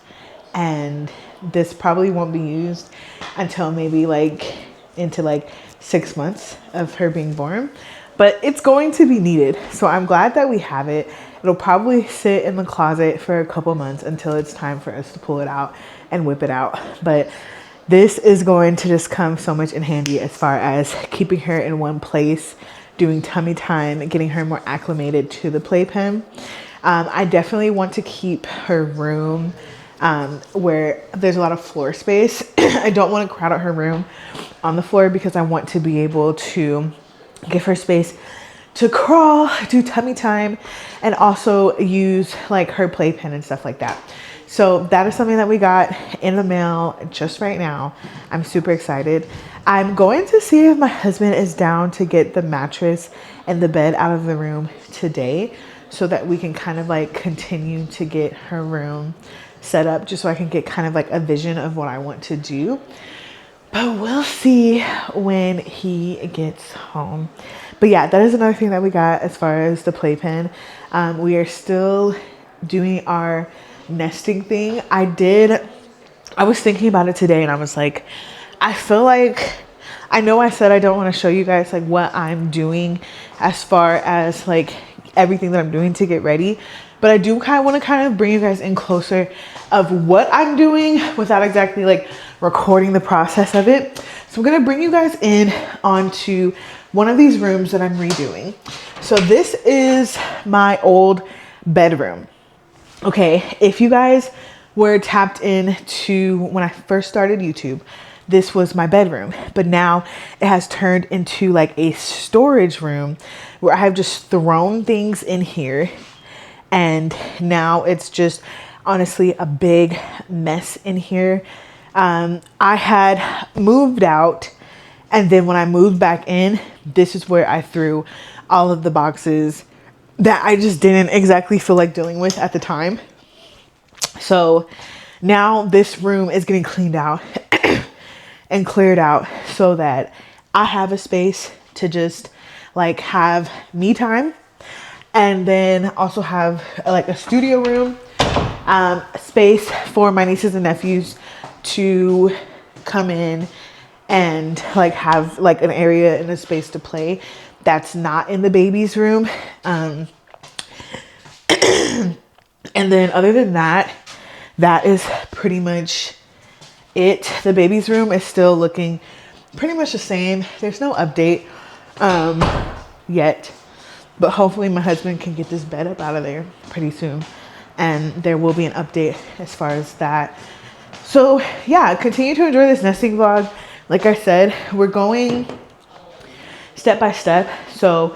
And this probably won't be used until maybe like into like 6 months of her being born. But it's going to be needed. So I'm glad that we have it. It'll probably sit in the closet for a couple months until it's time for us to pull it out and whip it out. But this is going to just come so much in handy as far as keeping her in one place, doing tummy time, getting her more acclimated to the playpen. I definitely want to keep her room where there's a lot of floor space. I don't want to crowd out her room on the floor, because I want to be able to give her space to crawl, do tummy time, and also use like her playpen and stuff like that. So that is something that we got in the mail just right now. I'm super excited. I'm going to see if my husband is down to get the mattress and the bed out of the room today, so that we can kind of like continue to get her room set up, just so I can get kind of like a vision of what I want to do. But we'll see when he gets home. But yeah, that is another thing that we got as far as the playpen. We are still doing our nesting thing. I was thinking about it today and I was like, I feel like, I know I said I don't want to show you guys like what I'm doing as far as like everything that I'm doing to get ready, but I do kind of want to kind of bring you guys in closer of what I'm doing without exactly like recording the process of it. So I'm gonna bring you guys in onto one of these rooms that I'm redoing. So this is my old bedroom. Okay, if you guys were tapped into when I first started YouTube, this was my bedroom, but now it has turned into like a storage room where I have just thrown things in here, and now it's just honestly a big mess in here. I had moved out, and then when I moved back in, this is where I threw all of the boxes that I just didn't exactly feel like dealing with at the time. So now this room is getting cleaned out and cleared out so that I have a space to just like have me time, and then also have like a studio room, space for my nieces and nephews to come in and like have like an area and a space to play that's not in the baby's room. And then other than that, that is pretty much it. The baby's room is still looking pretty much the same. There's no update yet, but hopefully my husband can get this bed up out of there pretty soon, and there will be an update as far as that. So yeah, continue to enjoy this nesting vlog. Like I said, we're going step by step. So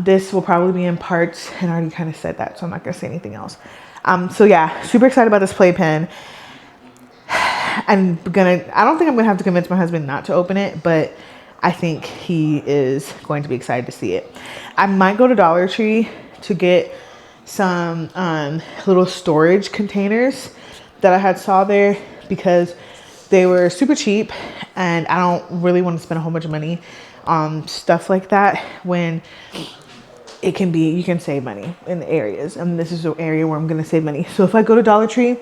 this will probably be in parts, and I already kind of said that, so I'm not gonna say anything else. So yeah, super excited about this playpen. I don't think I'm gonna have to convince my husband not to open it, but I think he is going to be excited to see it. I might go to Dollar Tree to get some little storage containers that I had saw there, because they were super cheap, and I don't really want to spend a whole bunch of money on stuff like that when it can be, you can save money in the areas, and this is an area where I'm gonna save money. So if I go to Dollar Tree,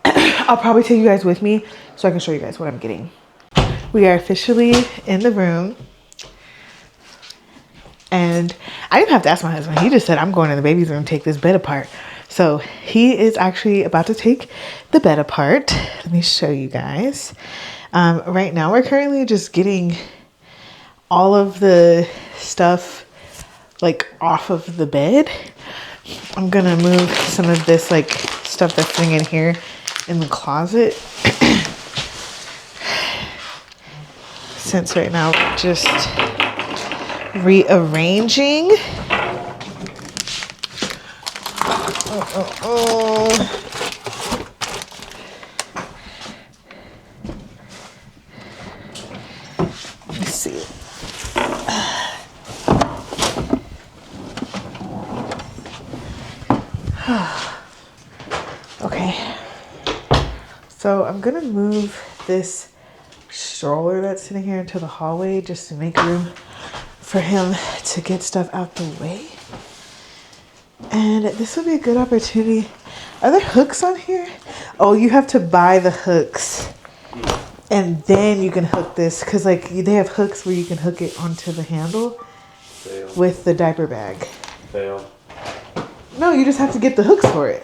I'll probably take you guys with me so I can show you guys what I'm getting. We are officially in the room, and I didn't have to ask my husband. He just said, I'm going in the baby's room, take this bed apart. So he is actually about to take the bed apart. Let me show you guys. Right now we're currently just getting all of the stuff like off of the bed. I'm gonna move some of this like stuff that's sitting in here in the closet. Since right now we're just rearranging. Let's see. Okay. So I'm gonna move this stroller that's sitting here into the hallway just to make room for him to get stuff out the way. And this would be a good opportunity. Are there hooks on here? Oh, you have to buy the hooks, and then you can hook this, because like they have hooks where you can hook it onto the handle. Fail. With the diaper bag. Fail. No, you just have to get the hooks for it.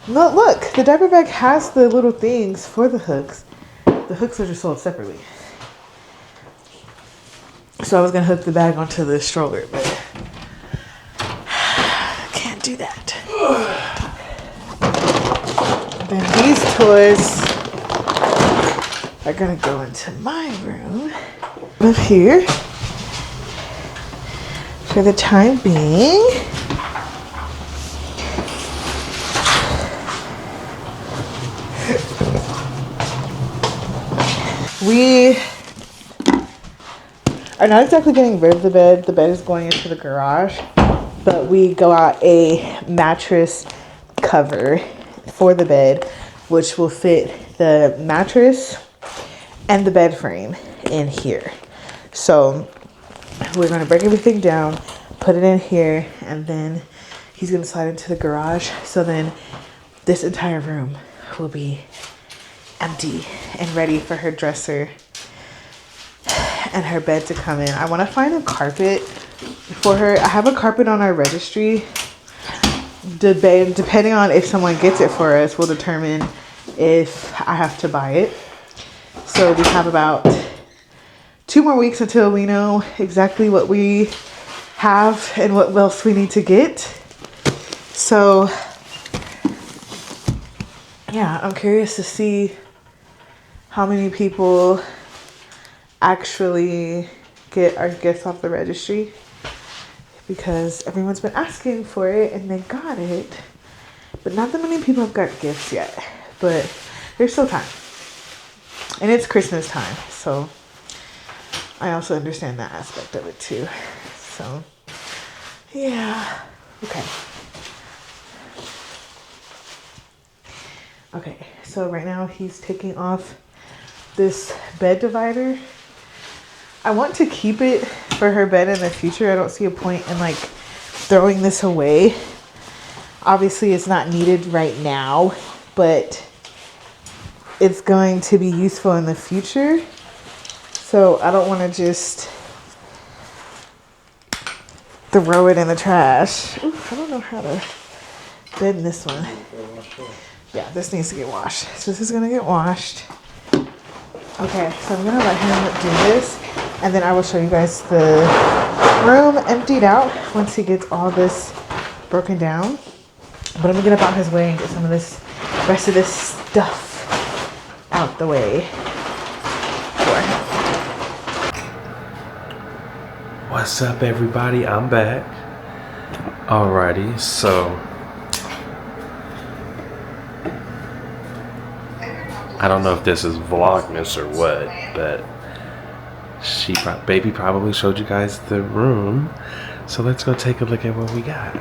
No, look, the diaper bag has the little things for the hooks. The hooks are just sold separately. So I was gonna hook the bag onto the stroller, but can't do that. Then these toys are gonna go into my room up here for the time being. We are not exactly getting rid of the bed. The bed is going into the garage, but we got a mattress cover for the bed, which will fit the mattress and the bed frame in here. So we're going to break everything down, put it in here, and then he's going to slide into the garage. So then this entire room will be empty and ready for her dresser and her bed to come in. I want to find a carpet for her. I have a carpet on our registry. Depending on if someone gets it for us will determine if I have to buy it. So we have about 2 more weeks until we know exactly what we have and what else we need to get. So yeah, I'm curious to see how many people actually get our gifts off the registry, because everyone's been asking for it and they got it, but not that many people have got gifts yet. But there's still time, and it's Christmas time, so I also understand that aspect of it too. So yeah, okay, so right now he's taking off this bed divider. I want to keep it for her bed in the future. I don't see a point in like throwing this away. Obviously it's not needed right now, but it's going to be useful in the future. So I don't want to just throw it in the trash. Ooh, I don't know how to bend this one. Yeah, this needs to get washed. So this is gonna get washed. Okay, so I'm gonna let him do this, and then I will show you guys the room emptied out once he gets all this broken down. But I'm gonna get up out his way and get some of this rest of this stuff out the way for him. What's up, everybody? I'm back. Alrighty, so I don't know if this is Vlogmas or what, but baby probably showed you guys the room. So let's go take a look at what we got.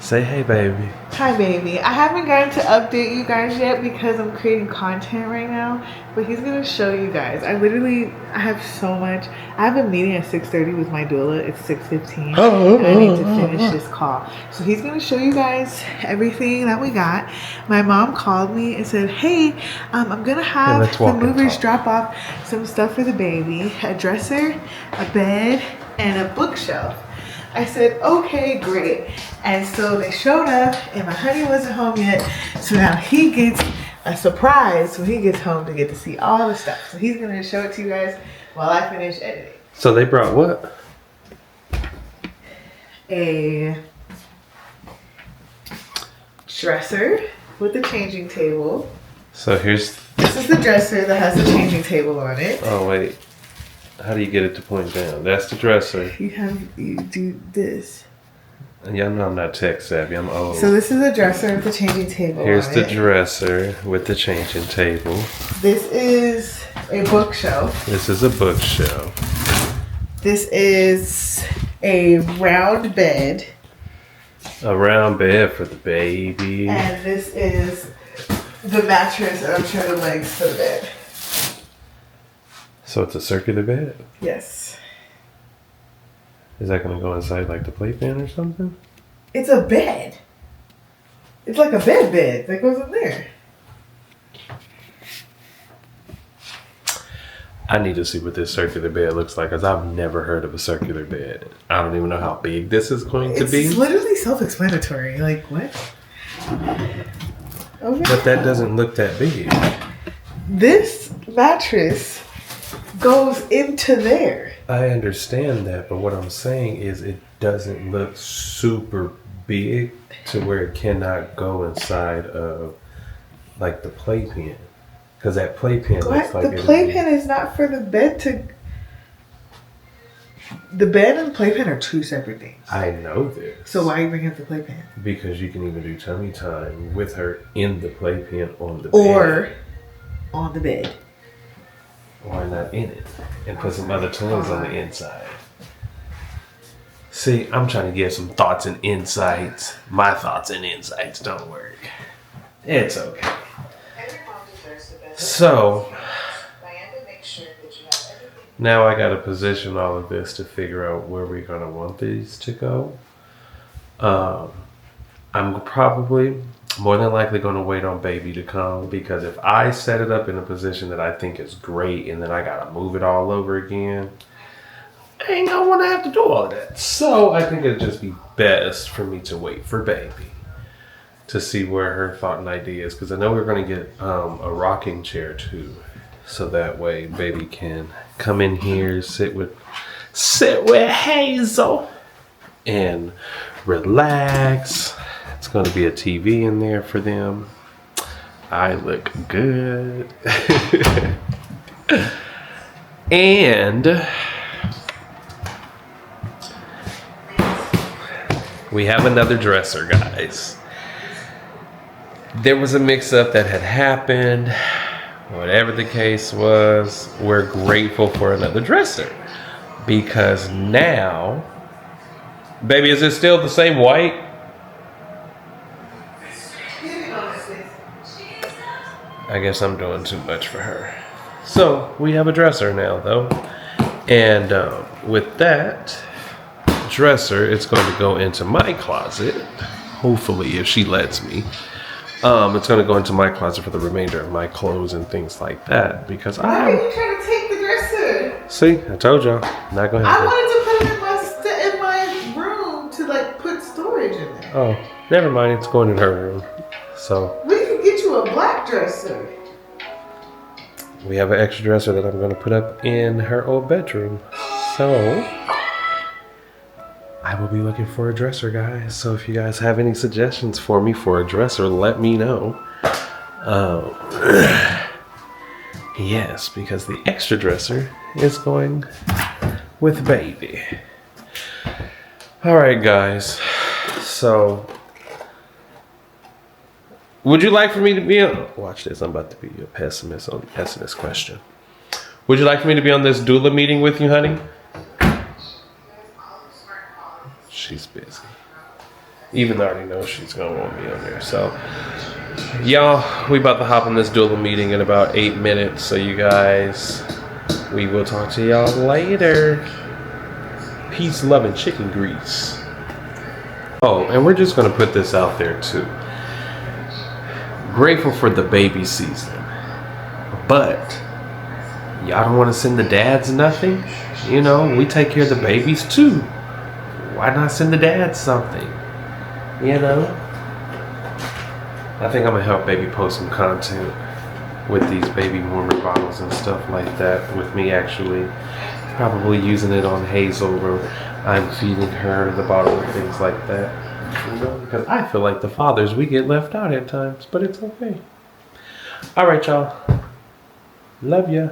Say hey, baby. Hi, baby. I haven't gotten to update you guys yet because I'm creating content right now, but he's gonna show you guys. I have so much. I have a meeting at 6:30 with my doula. It's 6:15, and I need to finish this call. So he's gonna show you guys everything that we got. My mom called me and said, "Hey, I'm gonna have the movers drop off some stuff for the baby: a dresser, a bed, and a bookshelf." I said, okay, great. And so they showed up, and my honey wasn't home yet. So now he gets a surprise when he gets home to get to see all the stuff. So he's gonna show it to you guys while I finish editing. So they brought what? A dresser with a changing table. So this is the dresser that has the changing table on it. Oh, wait. How do you get it to point down? That's the dresser. You do this. Y'all know I'm not tech savvy. I'm old. So this is a dresser with the changing table. Here's the dresser with the changing table. This is a bookshelf. This is a bookshelf. This is a round bed. A round bed for the baby. And this is the mattress and I'm sure the legs for the bed. So it's a circular bed? Yes. Is that going to go inside like the playpen or something? It's a bed. It's like a bed that goes in there. I need to see what this circular bed looks like, because I've never heard of a circular bed. I don't even know how big this is going to be. It's literally self-explanatory. Like, what? Okay. But that doesn't look that big. This mattress goes into there. I understand that, but what I'm saying is it doesn't look super big to where it cannot go inside of like the playpen. Because that playpen looks like the playpen is not for the bed to... The bed and the playpen are two separate things. I know this. So why are you bringing up the playpen? Because you can even do tummy time with her in the playpen on the bed. Or on the bed. Why not in it? And put some other toys on the inside. See, I'm trying to give some thoughts and insights. My thoughts and insights don't work. It's okay. So, now I got to position all of this to figure out where we're going to want these to go. I'm probably more than likely going to wait on baby to come, because if I set it up in a position that I think is great and then I got to move it all over again, I ain't going to want to have to do all of that. So I think it'd just be best for me to wait for baby to see where her thought and idea is, because I know we're going to get a rocking chair too. so that way baby can come in here, sit with Hazel and relax. It's going to be a TV in there for them. I look good. And we have another dresser, guys. There was a mix-up that had happened. Whatever the case was, we're grateful for another dresser. Because now, baby, is it still the same white? I guess I'm doing too much for her. So we have a dresser now, though. And with that dresser, it's going to go into my closet. Hopefully, if she lets me. It's going to go into my closet for the remainder of my clothes and things like that. Because Why are you trying to take the dresser? See, I told y'all. Not going to happen. I wanted to put it in my room to like put storage in there. Oh, never mind. It's going in her room. So We can get you a black dresser. we have an extra dresser that I'm going to put up in her old bedroom. So I will be looking for a dresser, guys. So if you guys have any suggestions for me for a dresser, let me know. Yes, because the extra dresser is going with baby. All right, guys. So would you like for me to be on... Watch this. I'm about to be a pessimist on the pessimist question. Would you like for me to be on this doula meeting with you, honey? She's busy. Even though I already know she's going to want me on there. So, y'all, we about to hop on this doula meeting in about 8 minutes. So, you guys, we will talk to y'all later. Peace, love, and chicken grease. Oh, and we're just going to put this out there, too. Grateful for the baby season. But y'all don't want to send the dads nothing? You know, we take care of the babies, too. Why not send the dad something? You know? I think I'm gonna help baby post some content with these baby warmer bottles and stuff like that, with me actually probably using it on Hazel, or I'm feeding her the bottle and things like that. You know, because I feel like the fathers, we get left out at times, but it's okay. All right, y'all. Love ya.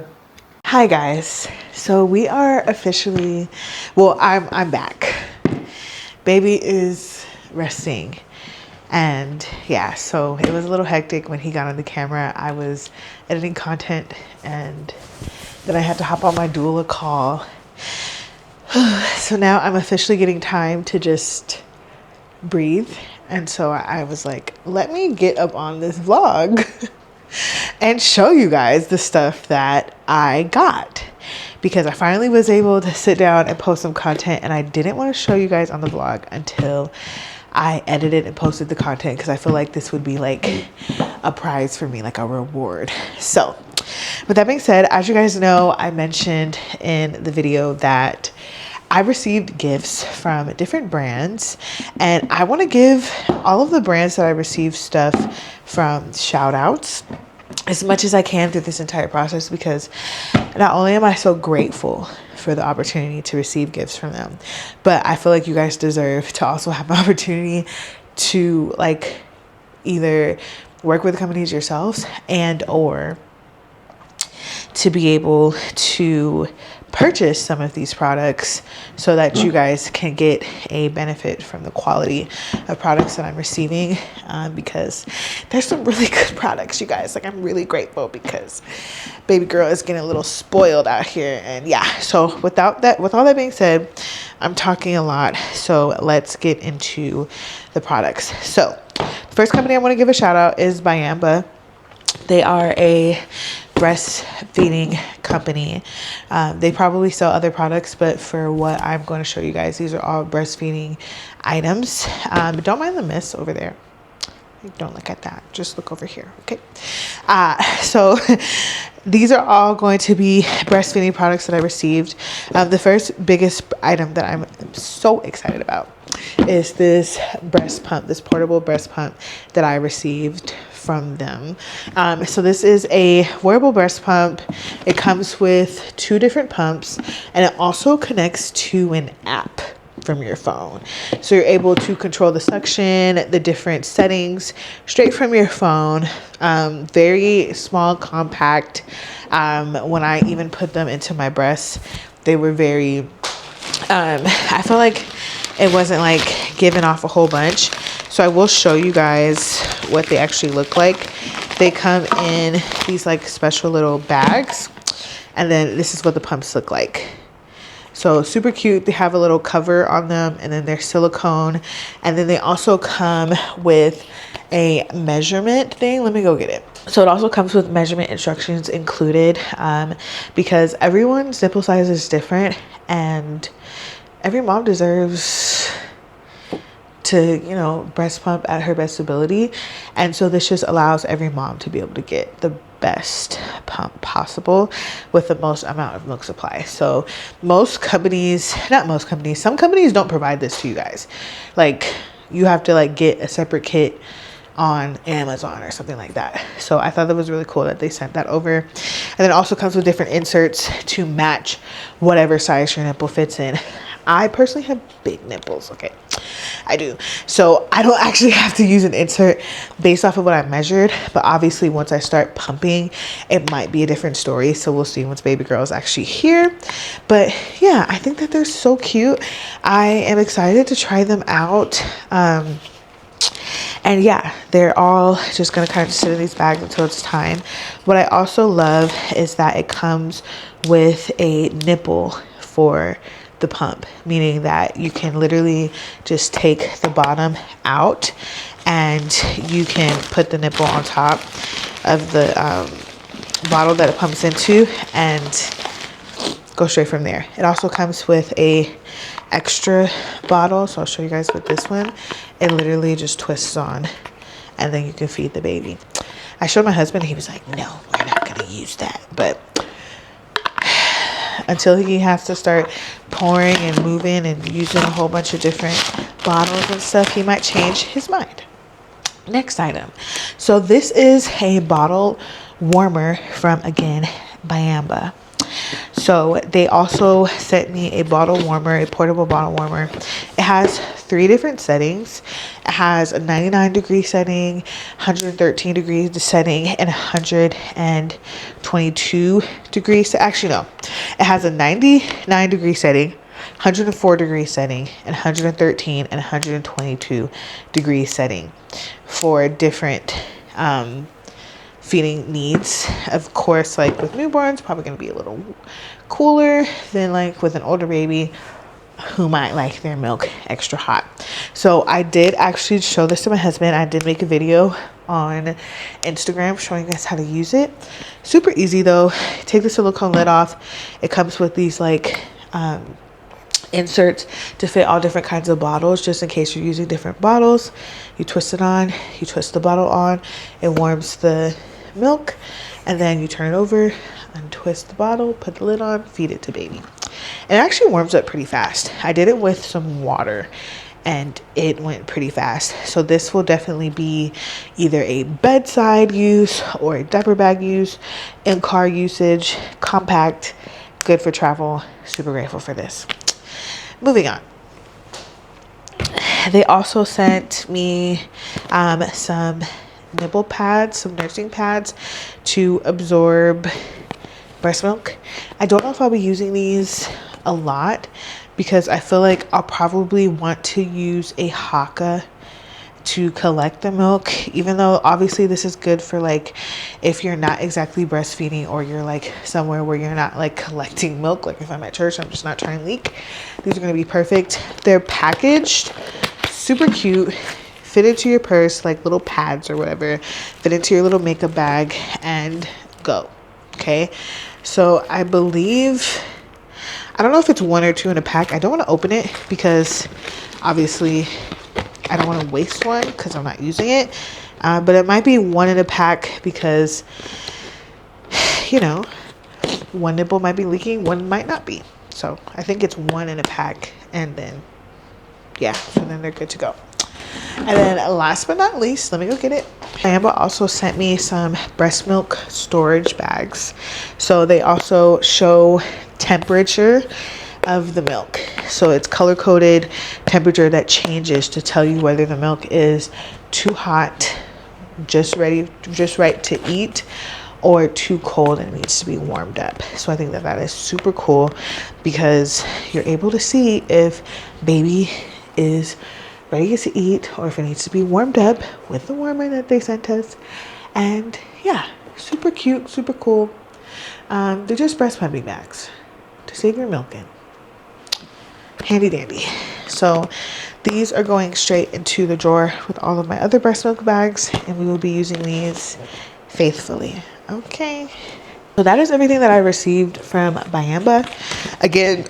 Hi guys. So we are officially, well, I'm back. Baby is resting. And yeah, so it was a little hectic when he got on the camera. I was editing content and then I had to hop on my doula call. So now I'm officially getting time to just breathe. And so I was like, let me get up on this vlog and show you guys the stuff that I got. Because I finally was able to sit down and post some content, and I didn't want to show you guys on the vlog until I edited and posted the content, because I feel like this would be like a prize for me, like a reward. So with that being said, as you guys know, I mentioned in the video that I received gifts from different brands, and I want to give all of the brands that I received stuff from shout outs as much as I can through this entire process, because not only am I so grateful for the opportunity to receive gifts from them, but I feel like you guys deserve to also have an opportunity to like either work with companies yourselves and or to be able to purchase some of these products so that you guys can get a benefit from the quality of products that I'm receiving, because there's some really good products, you guys. Like, I'm really grateful because baby girl is getting a little spoiled out here. And yeah, so with all that being said, I'm talking a lot, so let's get into the products. So the first company I want to give a shout out is Byamba. They are a breastfeeding company. They probably sell other products, but for what I'm going to show you guys, these are all breastfeeding items. But don't mind the mist over there. Don't look at that. Just look over here. Okay. So these are all going to be breastfeeding products that I received. The first biggest item that I'm so excited about is this breast pump, this portable breast pump that I received from them. So this is a wearable breast pump. It comes with 2 different pumps, and it also connects to an app from your phone. So you're able to control the suction, the different settings straight from your phone. Very small, compact. When I even put them into my breasts, they were very, I feel like it wasn't like giving off a whole bunch. So I will show you guys what they actually look like. They come in these like special little bags, and then this is what the pumps look like. So super cute. They have a little cover on them, and then they're silicone, and then they also come with a measurement thing. Let me go get it. So it also comes with measurement instructions included, because everyone's nipple size is different, and every mom deserves to, you know, breast pump at her best ability. And so this just allows every mom to be able to get the best pump possible with the most amount of milk supply. So most companies, not most companies, some companies don't provide this to you guys. Like, you have to like get a separate kit on Amazon or something like that. So I thought that was really cool that they sent that over. And then it also comes with different inserts to match whatever size your nipple fits in. I personally have big nipples, okay? I do. So I don't actually have to use an insert based off of what I measured, but obviously once I start pumping, it might be a different story. So we'll see once baby girl is actually here. But yeah, I think that they're so cute. I am excited to try them out. And yeah, they're all just gonna kind of sit in these bags until it's time. What I also love is that it comes with a nipple for the pump, meaning that you can literally just take the bottom out and you can put the nipple on top of the bottle that it pumps into and go straight from there. It also comes with a extra bottle, so I'll show you guys with this one. It literally just twists on and then you can feed the baby. I showed my husband, he was like, no, we're not gonna use that. But until he has to start pouring and moving and using a whole bunch of different bottles and stuff, he might change his mind. Next item. So this is a bottle warmer from, again, Biamba. So they also sent me a bottle warmer, a portable bottle warmer. It has 3 different settings. It has a 99-degree setting, 113 degrees setting, and 122 degrees. Actually, no. It has a 99-degree setting, 104-degree setting, and 113 and 122 degree setting for different feeding needs. Of course, like with newborns, probably going to be a little cooler than like with an older baby who might like their milk extra hot. So I did actually show this to my husband. I did make a video on Instagram showing you guys how to use it. Super easy though. Take the silicone lid off. It comes with these like inserts to fit all different kinds of bottles, just in case you're using different bottles. You twist it on, you twist the bottle on, it warms the milk, and then you turn it over, untwist the bottle, put the lid on, feed it to baby. It actually warms up pretty fast. I did it with some water and it went pretty fast. So this will definitely be either a bedside use or a diaper bag use, in-car usage, compact, good for travel. Super grateful for this. Moving on. They also sent me some nipple pads, some nursing pads to absorb breast milk. I don't know if I'll be using these a lot because I feel like I'll probably want to use a Haka to collect the milk, even though obviously this is good for like if you're not exactly breastfeeding or you're like somewhere where you're not like collecting milk. Like if I'm at church, I'm just not trying to leak. These are going to be perfect. They're packaged super cute, fit into your purse, like little pads or whatever, fit into your little makeup bag and go. Okay, so I believe, I don't know if it's 1 or 2 in a pack. I don't want to open it because obviously I don't want to waste one because I'm not using it, but it might be 1 in a pack because, you know, 1 nipple might be leaking, 1 might not be. So I think it's 1 in a pack, and then yeah, so then they're good to go. And then last but not least, let me go get it. Amba also sent me some breast milk storage bags. So they also show temperature of the milk. So it's color coded temperature that changes to tell you whether the milk is too hot, just right to eat, or too cold and needs to be warmed up. So I think that that is super cool because you're able to see if baby is ready to eat or if it needs to be warmed up with the warmer that they sent us. And yeah, super cute, super cool. They're just breast pumping bags to save your milk in. Handy dandy. So these are going straight into the drawer with all of my other breast milk bags, and we will be using these faithfully. Okay, so that is everything that I received from Bayamba. Again,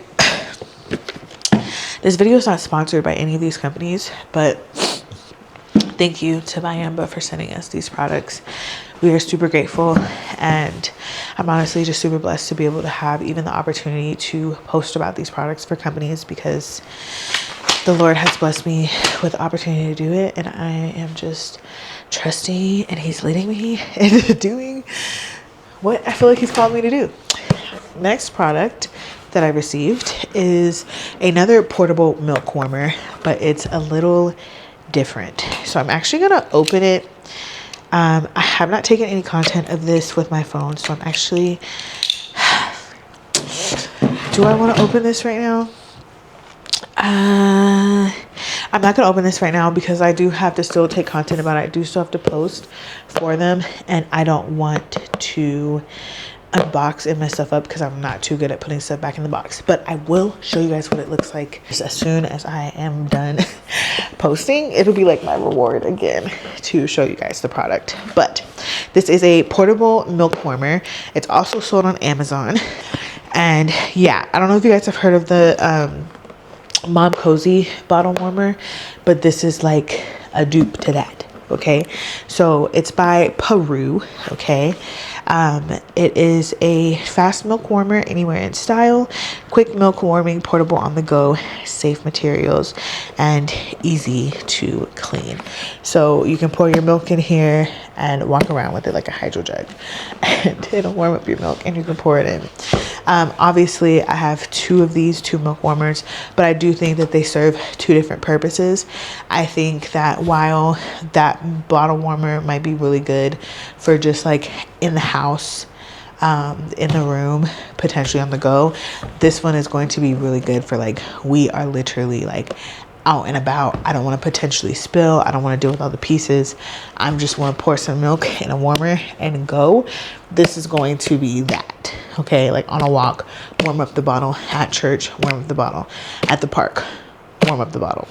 this video is not sponsored by any of these companies, but thank you to Bayamba for sending us these products. We are super grateful, and I'm honestly just super blessed to be able to have even the opportunity to post about these products for companies, because the Lord has blessed me with the opportunity to do it, and I am just trusting, and He's leading me into doing what I feel like He's called me to do. Next product that I received is another portable milk warmer, but it's a little different. So I'm actually gonna open it. I have not taken any content of this with my phone, so I'm actually, do I want to open this right now? I'm not going to open this right now because I do have to still take content about it. I do still have to post for them, and I don't want to unbox and mess stuff up because I'm not too good at putting stuff back in the box. But I will show you guys what it looks like as soon as I am done posting. It'll be like my reward again to show you guys the product. But this is a portable milk warmer. It's also sold on Amazon. And yeah, I don't know if you guys have heard of the Mom Cozy bottle warmer, but this is like a dupe to that. Okay, so it's by Peru. Okay, it is a fast milk warmer, anywhere in style, quick milk warming, portable on the go, safe materials, and easy to clean. So you can pour your milk in here and walk around with it like a hydro jug, and it'll warm up your milk, and you can pour it in. Obviously I have two milk warmers, but I do think that they serve two different purposes. I think that while that bottle warmer might be really good for just like in the house, in the room, potentially on the go, this one is going to be really good for like, we are literally like out and about. I don't want to potentially spill. I don't want to deal with all the pieces. I just want to pour some milk in a warmer and go. This is going to be that. Okay, like on a walk, warm up the bottle. At church, warm up the bottle. At the park, warm up the bottle.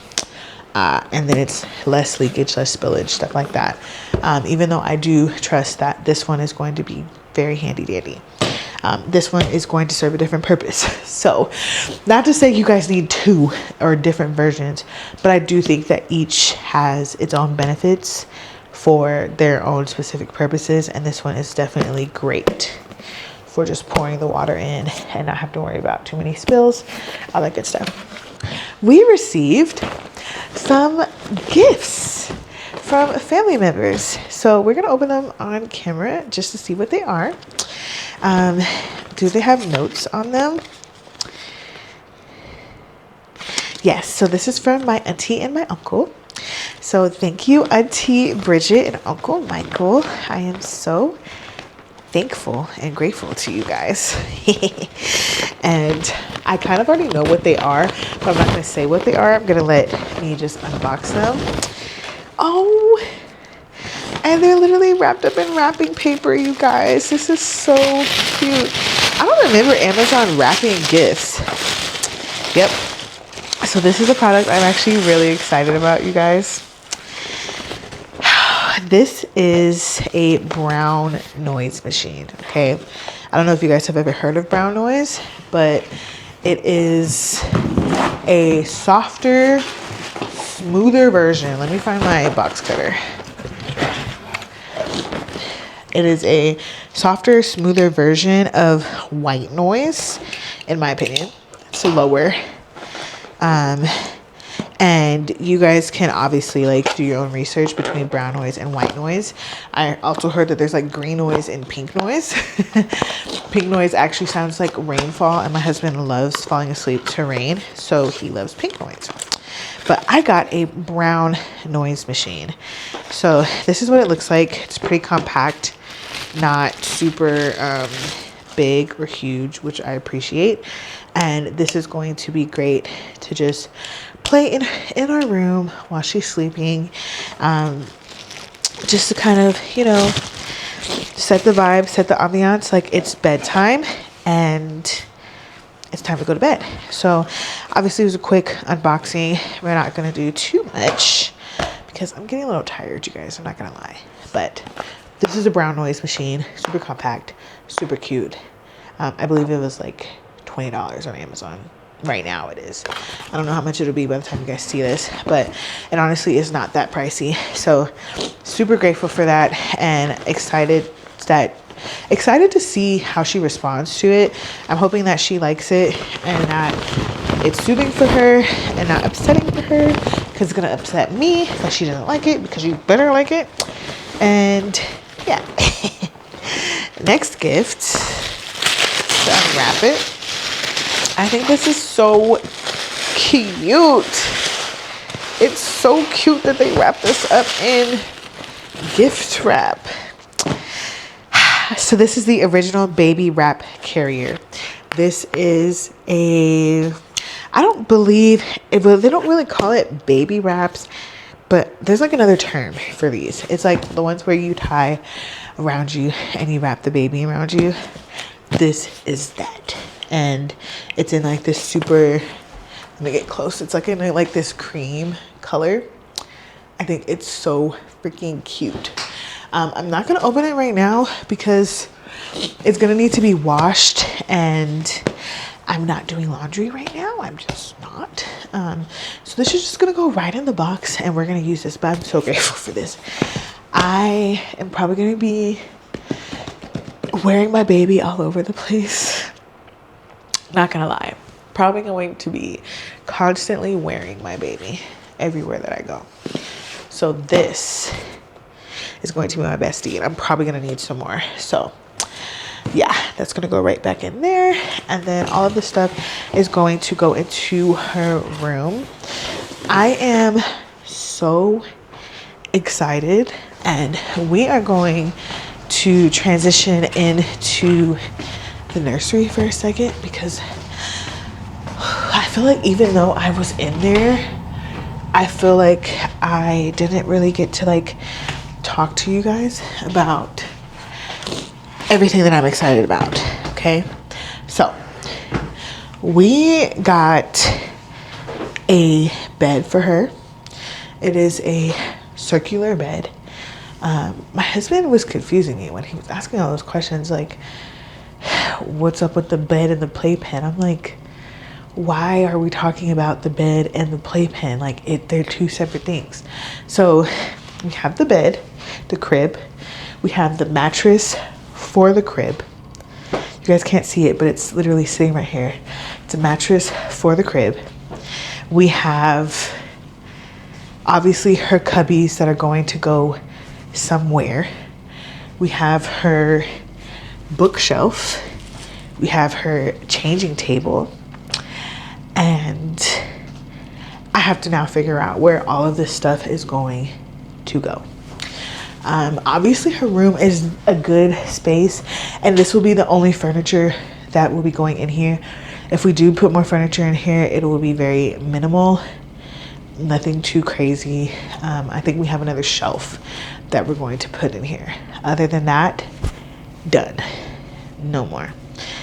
And then it's less leakage, less spillage, stuff like that. Even though I do trust that this one is going to be very handy dandy. This one is going to serve a different purpose. So not to say you guys need two or different versions, but I do think that each has its own benefits for their own specific purposes. And this one is definitely great for just pouring the water in and not have to worry about too many spills, all that good stuff. We received some gifts from family members. So we're going to open them on camera just to see what they are. Do they have notes on them? Yes, so this is from my auntie and my uncle. So thank you, Auntie Bridget and Uncle Michael. I am so thankful and grateful to you guys. And I kind of already know what they are, but I'm not going to say what they are. I'm going to let me just unbox them. Oh, and they're literally wrapped up in wrapping paper, you guys. This is so cute. I don't remember Amazon wrapping gifts. Yep. So this is a product I'm actually really excited about, you guys. This is a brown noise machine, okay? I don't know if you guys have ever heard of brown noise, but it is a softer, smoother version. Let me find my box cutter. It is a softer, smoother version of white noise, in my opinion. It's lower. And you guys can obviously like do your own research between brown noise and white noise. I also heard that there's like green noise and pink noise. Pink noise actually sounds like rainfall, and my husband loves falling asleep to rain, so he loves pink noise. But I got a brown noise machine. So this is what it looks like. It's pretty compact, not super big or huge, which I appreciate. And this is going to be great to just play in our room while she's sleeping. Just to kind of, you know, set the vibe, set the ambiance, like it's bedtime and it's time to go to bed. So obviously it was a quick unboxing. We're not going to do too much because I'm getting a little tired, you guys. I'm not going to lie. But this is a brown noise machine. Super compact, super cute. I believe it was like $20 on Amazon. Right now it is. I don't know how much it'll be by the time you guys see this, but it honestly is not that pricey. So super grateful for that, and excited to see how she responds to it. I'm hoping that she likes it and that it's soothing for her and not upsetting for her, because it's gonna upset me if she doesn't like it, because you better like it. And yeah. Next gift, to unwrap it. I think this is so cute. It's so cute that they wrap this up in gift wrap. So this is the original baby wrap carrier. This is I don't believe they don't really call it baby wraps, but there's like another term for these. It's like the ones where you tie around you and you wrap the baby around you. This is that. And it's in like this super, let me get close. It's like in like this cream color. I think it's so freaking cute. I'm not gonna open it right now because it's gonna need to be washed, and I'm not doing laundry right now. I'm just not. So this is just gonna go right in the box, and we're gonna use this, but I'm so grateful for this. I am probably gonna be wearing my baby all over the place. Not gonna lie, probably going to be constantly wearing my baby everywhere that I go. So this is going to be my bestie, and I'm probably gonna need some more. So yeah, that's gonna go right back in there, and then all of the stuff is going to go into her room. I am so excited, and we are going to transition into the nursery for a second, because I feel like even though I was in there, I feel like I didn't really get to like talk to you guys about everything that I'm excited about. Okay, so we got a bed for her. It is a circular bed. My husband was confusing me when he was asking all those questions, like, what's up with the bed and the playpen? I'm like, why are we talking about the bed and the playpen? Like, they're two separate things. So we have the bed, the crib. We have the mattress for the crib. You guys can't see it, but it's literally sitting right here. It's a mattress for the crib. We have obviously her cubbies that are going to go somewhere. We have her bookshelf. We have her changing table. And I have to now figure out where all of this stuff is going to go. Obviously her room is a good space, and this will be the only furniture that will be going in here. If we do put more furniture in here, it will be very minimal, nothing too crazy. I think we have another shelf that we're going to put in here. Other than that, done. No more,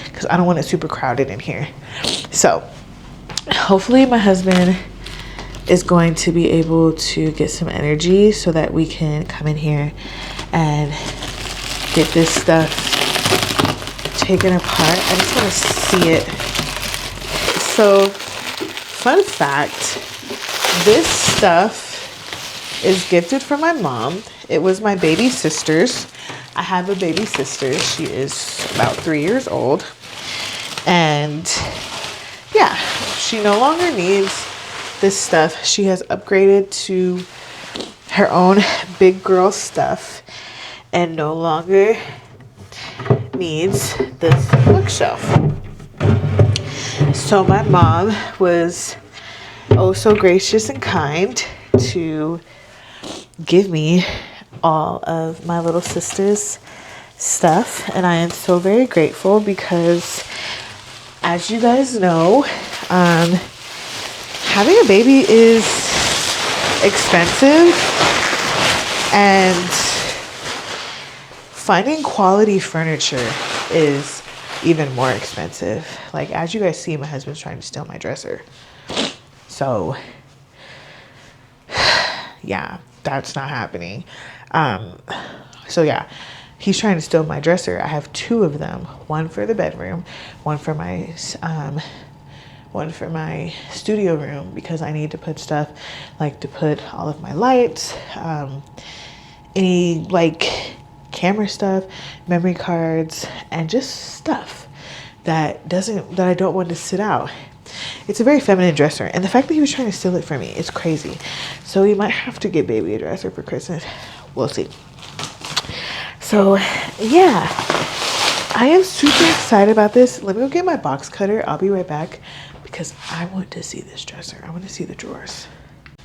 because I don't want it super crowded in here. So hopefully my husband is going to be able to get some energy so that we can come in here and get this stuff taken apart. I just want to see it. So, fun fact, this stuff is gifted from my mom. It was my baby sister's. I have a baby sister. She is about 3 years old. And yeah, she no longer needs this stuff. She has upgraded to her own big girl stuff and no longer needs this bookshelf. So my mom was oh so gracious and kind to give me all of my little sister's stuff, and I am so very grateful because, as you guys know, having a baby is expensive, and finding quality furniture is even more expensive. Like, as you guys see, my husband's trying to steal my dresser. So, yeah, that's not happening. So yeah, he's trying to steal my dresser. I have two of them, one for the bedroom, one for my studio room, because I need to put stuff, like to put all of my lights, any like camera stuff, memory cards, and just stuff that I don't want to sit out. It's a very feminine dresser, and the fact that he was trying to steal it from me is crazy. So we might have to get baby a dresser for Christmas. We'll see. So yeah, I am super excited about this. Let me go get my box cutter. I'll be right back because I want to see this dresser. I want to see the drawers.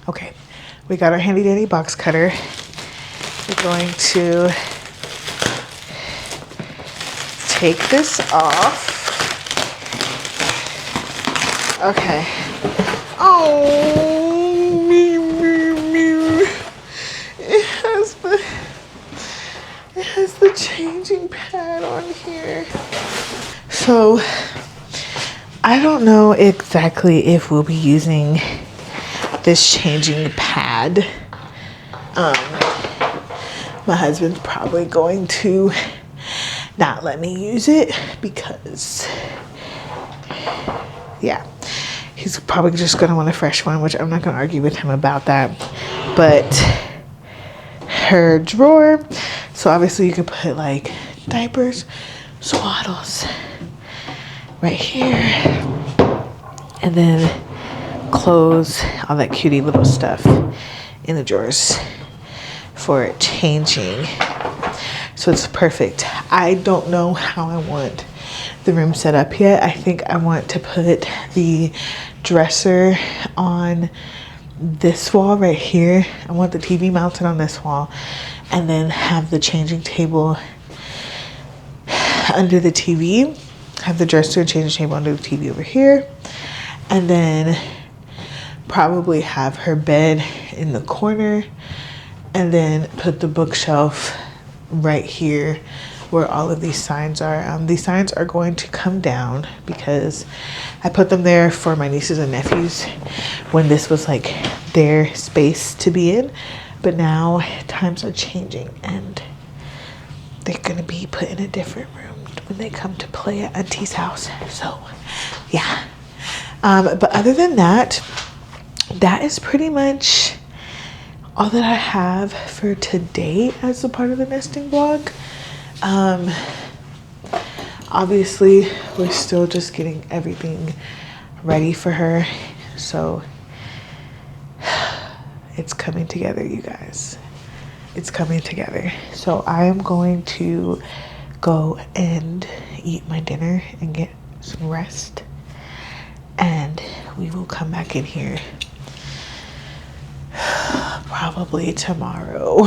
Okay, we got our handy dandy box cutter. We're going to take this off. Okay. Oh, me. It has the changing pad on here. So I don't know exactly if we'll be using this changing pad. My husband's probably going to not let me use it because, yeah, he's probably just going to want a fresh one, which I'm not going to argue with him about that. But her drawer, so obviously you could put like diapers, swaddles right here, and then clothes, all that cutie little stuff in the drawers for changing. So it's perfect. I don't know how I want the room set up yet. I think I want to put the dresser on this wall right here. I want the TV mounted on this wall, and then have the changing table under the TV. Have the dresser and changing table under the TV over here, and then probably have her bed in the corner, and then put the bookshelf right here where all of these signs are. These signs are going to come down because I put them there for my nieces and nephews when this was like their space to be in. But now times are changing and they're going to be put in a different room when they come to play at Auntie's house. So yeah. But other than that, that is pretty much all that I have for today as a part of the nesting vlog. Obviously we're still just getting everything ready for her, so it's coming together, you guys. It's coming together. So I am going to go and eat my dinner and get some rest, and we will come back in here probably tomorrow.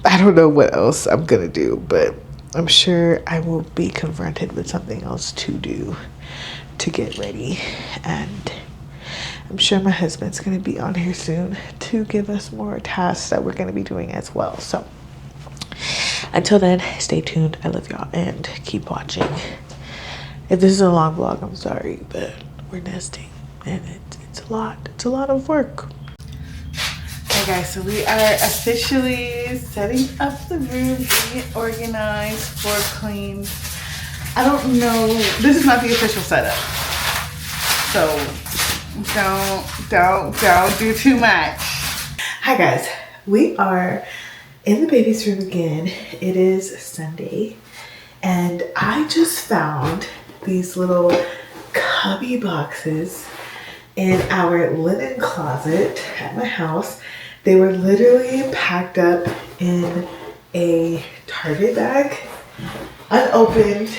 I don't know what else I'm gonna do, but I'm sure I will be confronted with something else to do to get ready. And I'm sure my husband's gonna be on here soon to give us more tasks that we're gonna be doing as well. So until then, stay tuned. I love y'all and keep watching. If this is a long vlog, I'm sorry, but we're nesting and it's a lot. It's a lot of work. Okay guys, so we are officially setting up the room, getting it organized, floor cleaned. I don't know, this is not the official setup, so don't do too much. Hi guys, we are in the baby's room again. It is Sunday, and I just found these little cubby boxes in our linen closet at my house. They were literally packed up in a Target bag, unopened,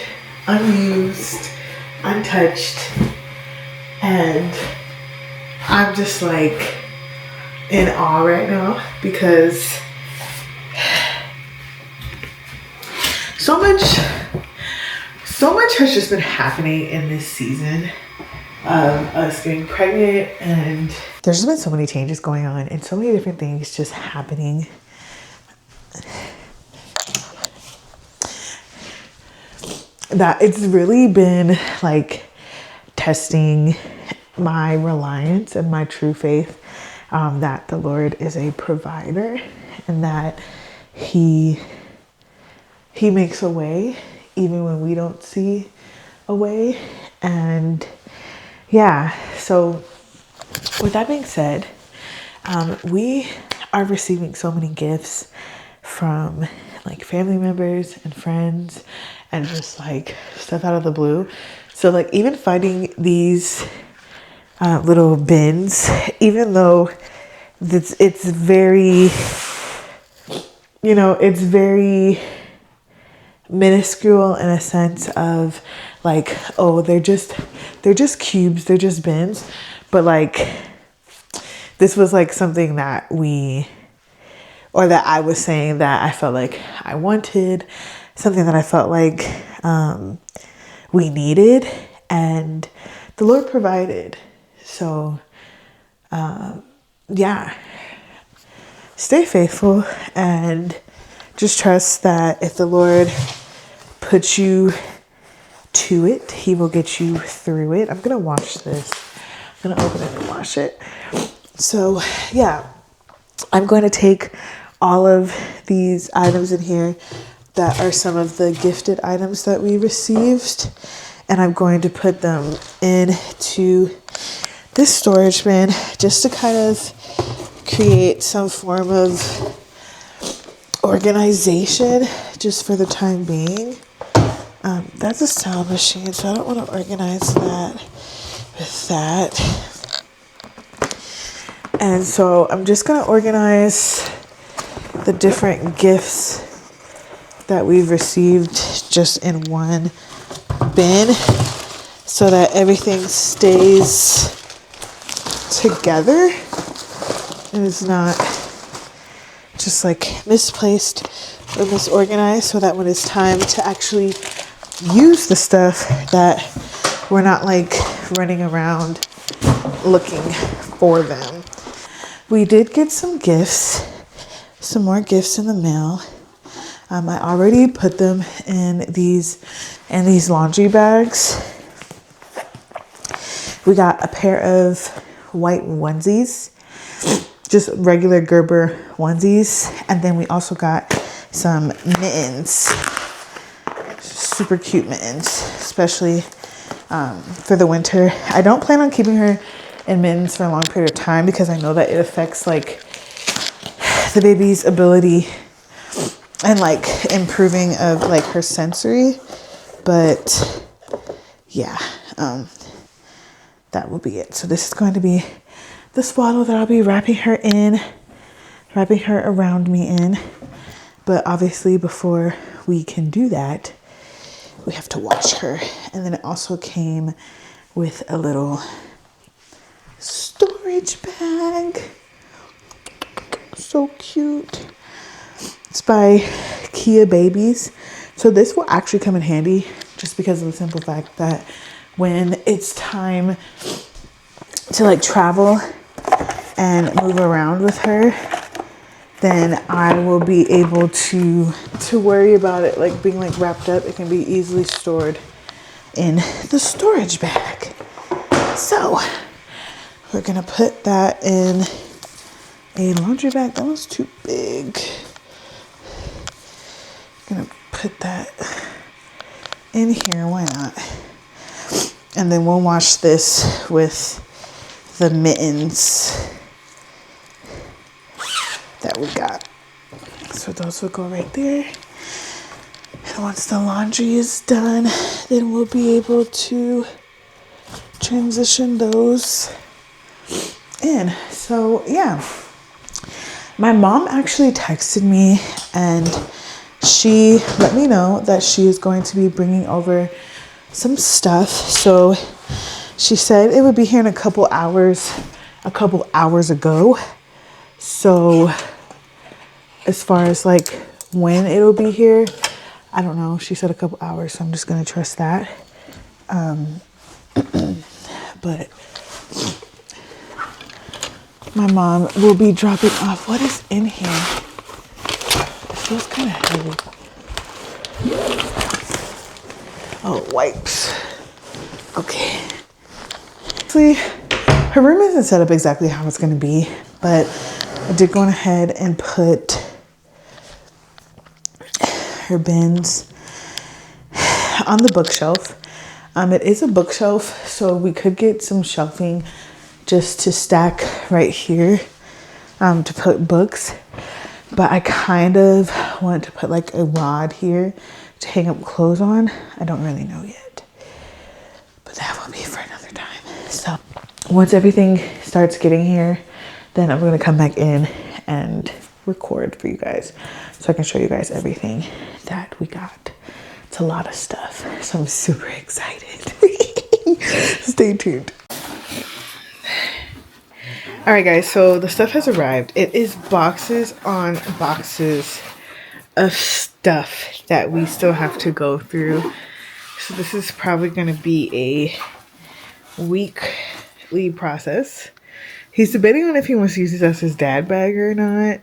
unused, untouched, and I'm just like in awe right now because so much has just been happening in this season of us getting pregnant, and there's just been so many changes going on and so many different things just happening. That it's really been like testing my reliance and my true faith that the Lord is a provider and that he makes a way even when we don't see a way. And yeah, so with that being said, we are receiving so many gifts from like family members and friends and just like stuff out of the blue. So like even finding these little bins, even though it's very, you know, it's very minuscule in a sense of like, oh, they're just cubes, they're just bins. But like this was like something that I was saying that I felt like I wanted, something that I felt like we needed, and the Lord provided. So yeah, stay faithful and just trust that if the Lord puts you to it, he will get you through it. I'm gonna wash this. I'm gonna open it and wash it. So yeah, I'm going to take all of these items in here that are some of the gifted items that we received, and I'm going to put them into this storage bin just to kind of create some form of organization just for the time being. That's a sound machine, so I don't want to organize that with that. And so I'm just going to organize the different gifts that we've received just in one bin so that everything stays together and is not just like misplaced or misorganized, so that when it's time to actually use the stuff that we're not like running around looking for them. We did get some gifts, some more gifts in the mail. I already put them in these laundry bags. We got a pair of white onesies, just regular Gerber onesies. And then we also got some mittens, super cute mittens, especially for the winter. I don't plan on keeping her in mittens for a long period of time because I know that it affects like the baby's ability and like improving of like her sensory. But yeah, that will be it. So this is going to be the swaddle that I'll be wrapping her around me in. But obviously before we can do that, we have to wash her. And then it also came with a little storage bag. So cute. It's by Kia Babies. So this will actually come in handy just because of the simple fact that when it's time to like travel and move around with her, then I will be able to worry about it like being like wrapped up. It can be easily stored in the storage bag. So we're gonna put that in a laundry bag. That was too big. Gonna put that in here, why not? And then we'll wash this with the mittens that we got. So those will go right there. And once the laundry is done, then we'll be able to transition those in. So yeah, my mom actually texted me and she let me know that she is going to be bringing over some stuff. So she said it would be here in a couple hours ago. So as far as like when it'll be here, I don't know. She said a couple hours, so I'm just gonna trust that. But my mom will be dropping off. What is in here? It feels kind of heavy. Oh, wipes. Okay. Actually, her room isn't set up exactly how it's gonna be, but I did go ahead and put her bins on the bookshelf. It is a bookshelf, so we could get some shelving just to stack right here to put books. But I kind of want to put like a rod here to hang up clothes on. I don't really know yet, but that will be for another time. So once everything starts getting here, then I'm gonna come back in and record for you guys so I can show you guys everything that we got. It's a lot of stuff, so I'm super excited. Stay tuned. All right, guys, so the stuff has arrived. It is boxes on boxes of stuff that we still have to go through. So this is probably going to be a weekly process. He's debating on if he wants to use this as his dad bag or not,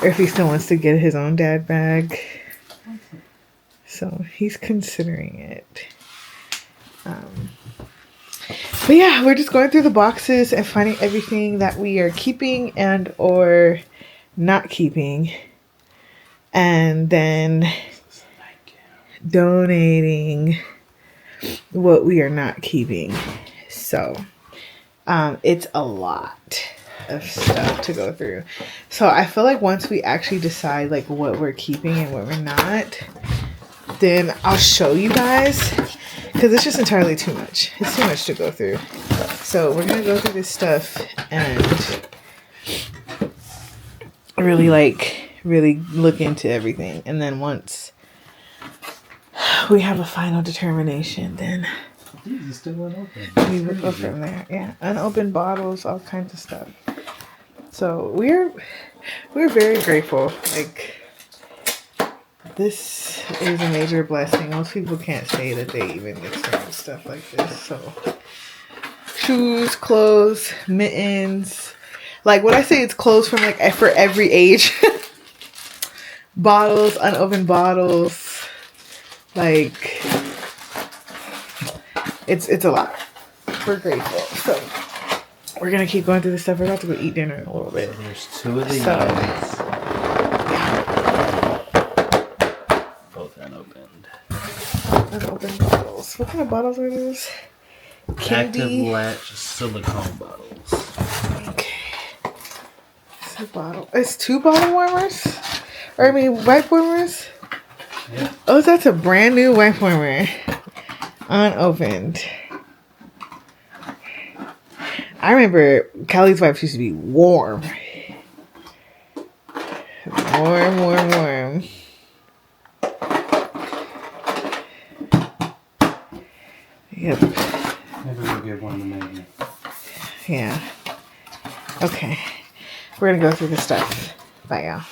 or if he still wants to get his own dad bag. So he's considering it. But yeah, we're just going through the boxes and finding everything that we are keeping and or not keeping. And then donating what we are not keeping. So it's a lot of stuff to go through. So I feel like once we actually decide like what we're keeping and what we're not, then I'll show you guys, because it's just entirely too much. It's too much to go through. So we're gonna go through this stuff and really look into everything. And then once we have a final determination, then These are still unopened. we will go from there. Yeah, unopened bottles, all kinds of stuff. So we're very grateful. Like, this is a major blessing. Most people can't say that they even experience stuff like this. So shoes, clothes, mittens. Like, when I say it's clothes from like for every age. Bottles, unopened bottles. Like, it's a lot. We're grateful. So we're gonna keep going through this stuff. We're about to go eat dinner in a little bit. There's two of these. Both unopened. Unopened bottles. What kind of bottles are those? Candy. Active latch silicone bottles. Okay. It's a bottle. It's 2 bottle warmers? Or I mean, wipe warmers? Yeah. Oh, that's a brand new wipe warmer. Unopened. I remember Callie's wipes used to be warm. Warm. Yep. Maybe we'll get one to maybe. Yeah. Okay. We're gonna go through the stuff. Bye, y'all.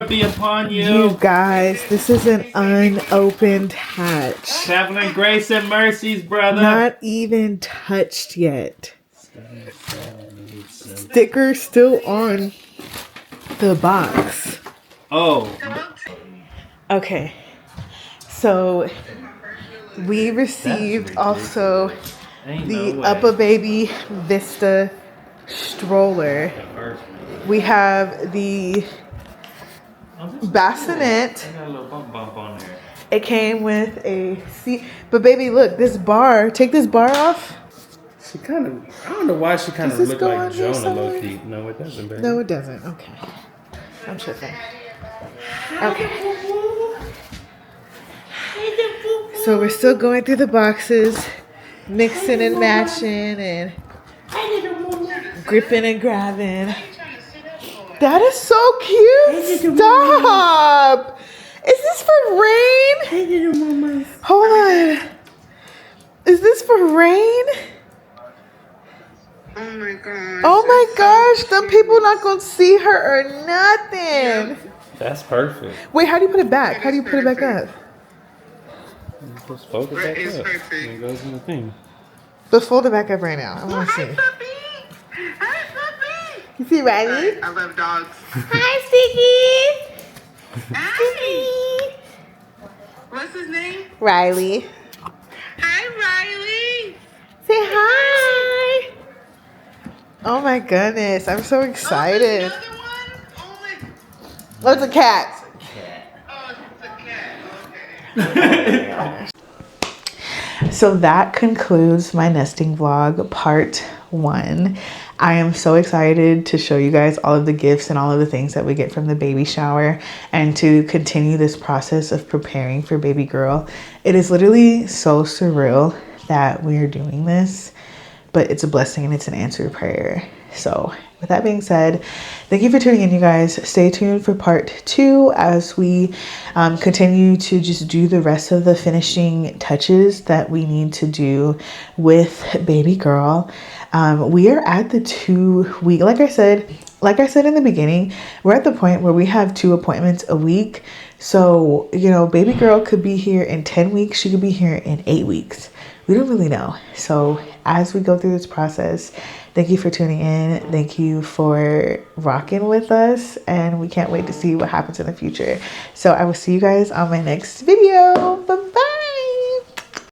Be upon you. You guys, this is an unopened hatch. Traveling grace and mercies, brother. Not even touched yet. Sticker still on the box. Oh. Okay. So we received also the Upper Baby Vista stroller. We have the bassinet. Got a little bump on there. It came with a seat. But baby, look, this bar. Take this bar off. She kind of, I don't know why she kind of Does this looked go like on here Jonah somewhere? low-key. No, it doesn't, baby. No, it doesn't. Okay. I'm tripping. Okay. So we're still going through the boxes, mixing and matching, and gripping and grabbing. That is so cute. Stop. Is this for rain? Hold on. Is this for rain? Oh my gosh. Oh my gosh. Them people not going to see her or nothing. That's perfect. Wait, how do you put it back? How do you put it back up? Just fold it back It's up. perfect. It goes in the thing. Let's fold it back up right now. I want to see. Hi, puppy. You see Riley? I love dogs. Hi, Sticky. Hi. What's his name? Riley. Hi, Riley. Say hi. Oh my goodness. I'm so excited. Oh, there's another one? Oh my. Oh, it's a cat. Oh, it's a cat. Okay. So that concludes my nesting vlog part 1. I am so excited to show you guys all of the gifts and all of the things that we get from the baby shower and to continue this process of preparing for baby girl. It is literally so surreal that we are doing this, but it's a blessing and it's an answered prayer. So with that being said, thank you for tuning in, you guys. Stay tuned for part 2 as we continue to just do the rest of the finishing touches that we need to do with baby girl. We are at the 2 week, like I said in the beginning, we're at the point where we have 2 appointments a week. So, you know, baby girl could be here in 10 weeks. She could be here in 8 weeks. We don't really know. So as we go through this process, thank you for tuning in. Thank you for rocking with us. And we can't wait to see what happens in the future. So I will see you guys on my next video. Bye-bye.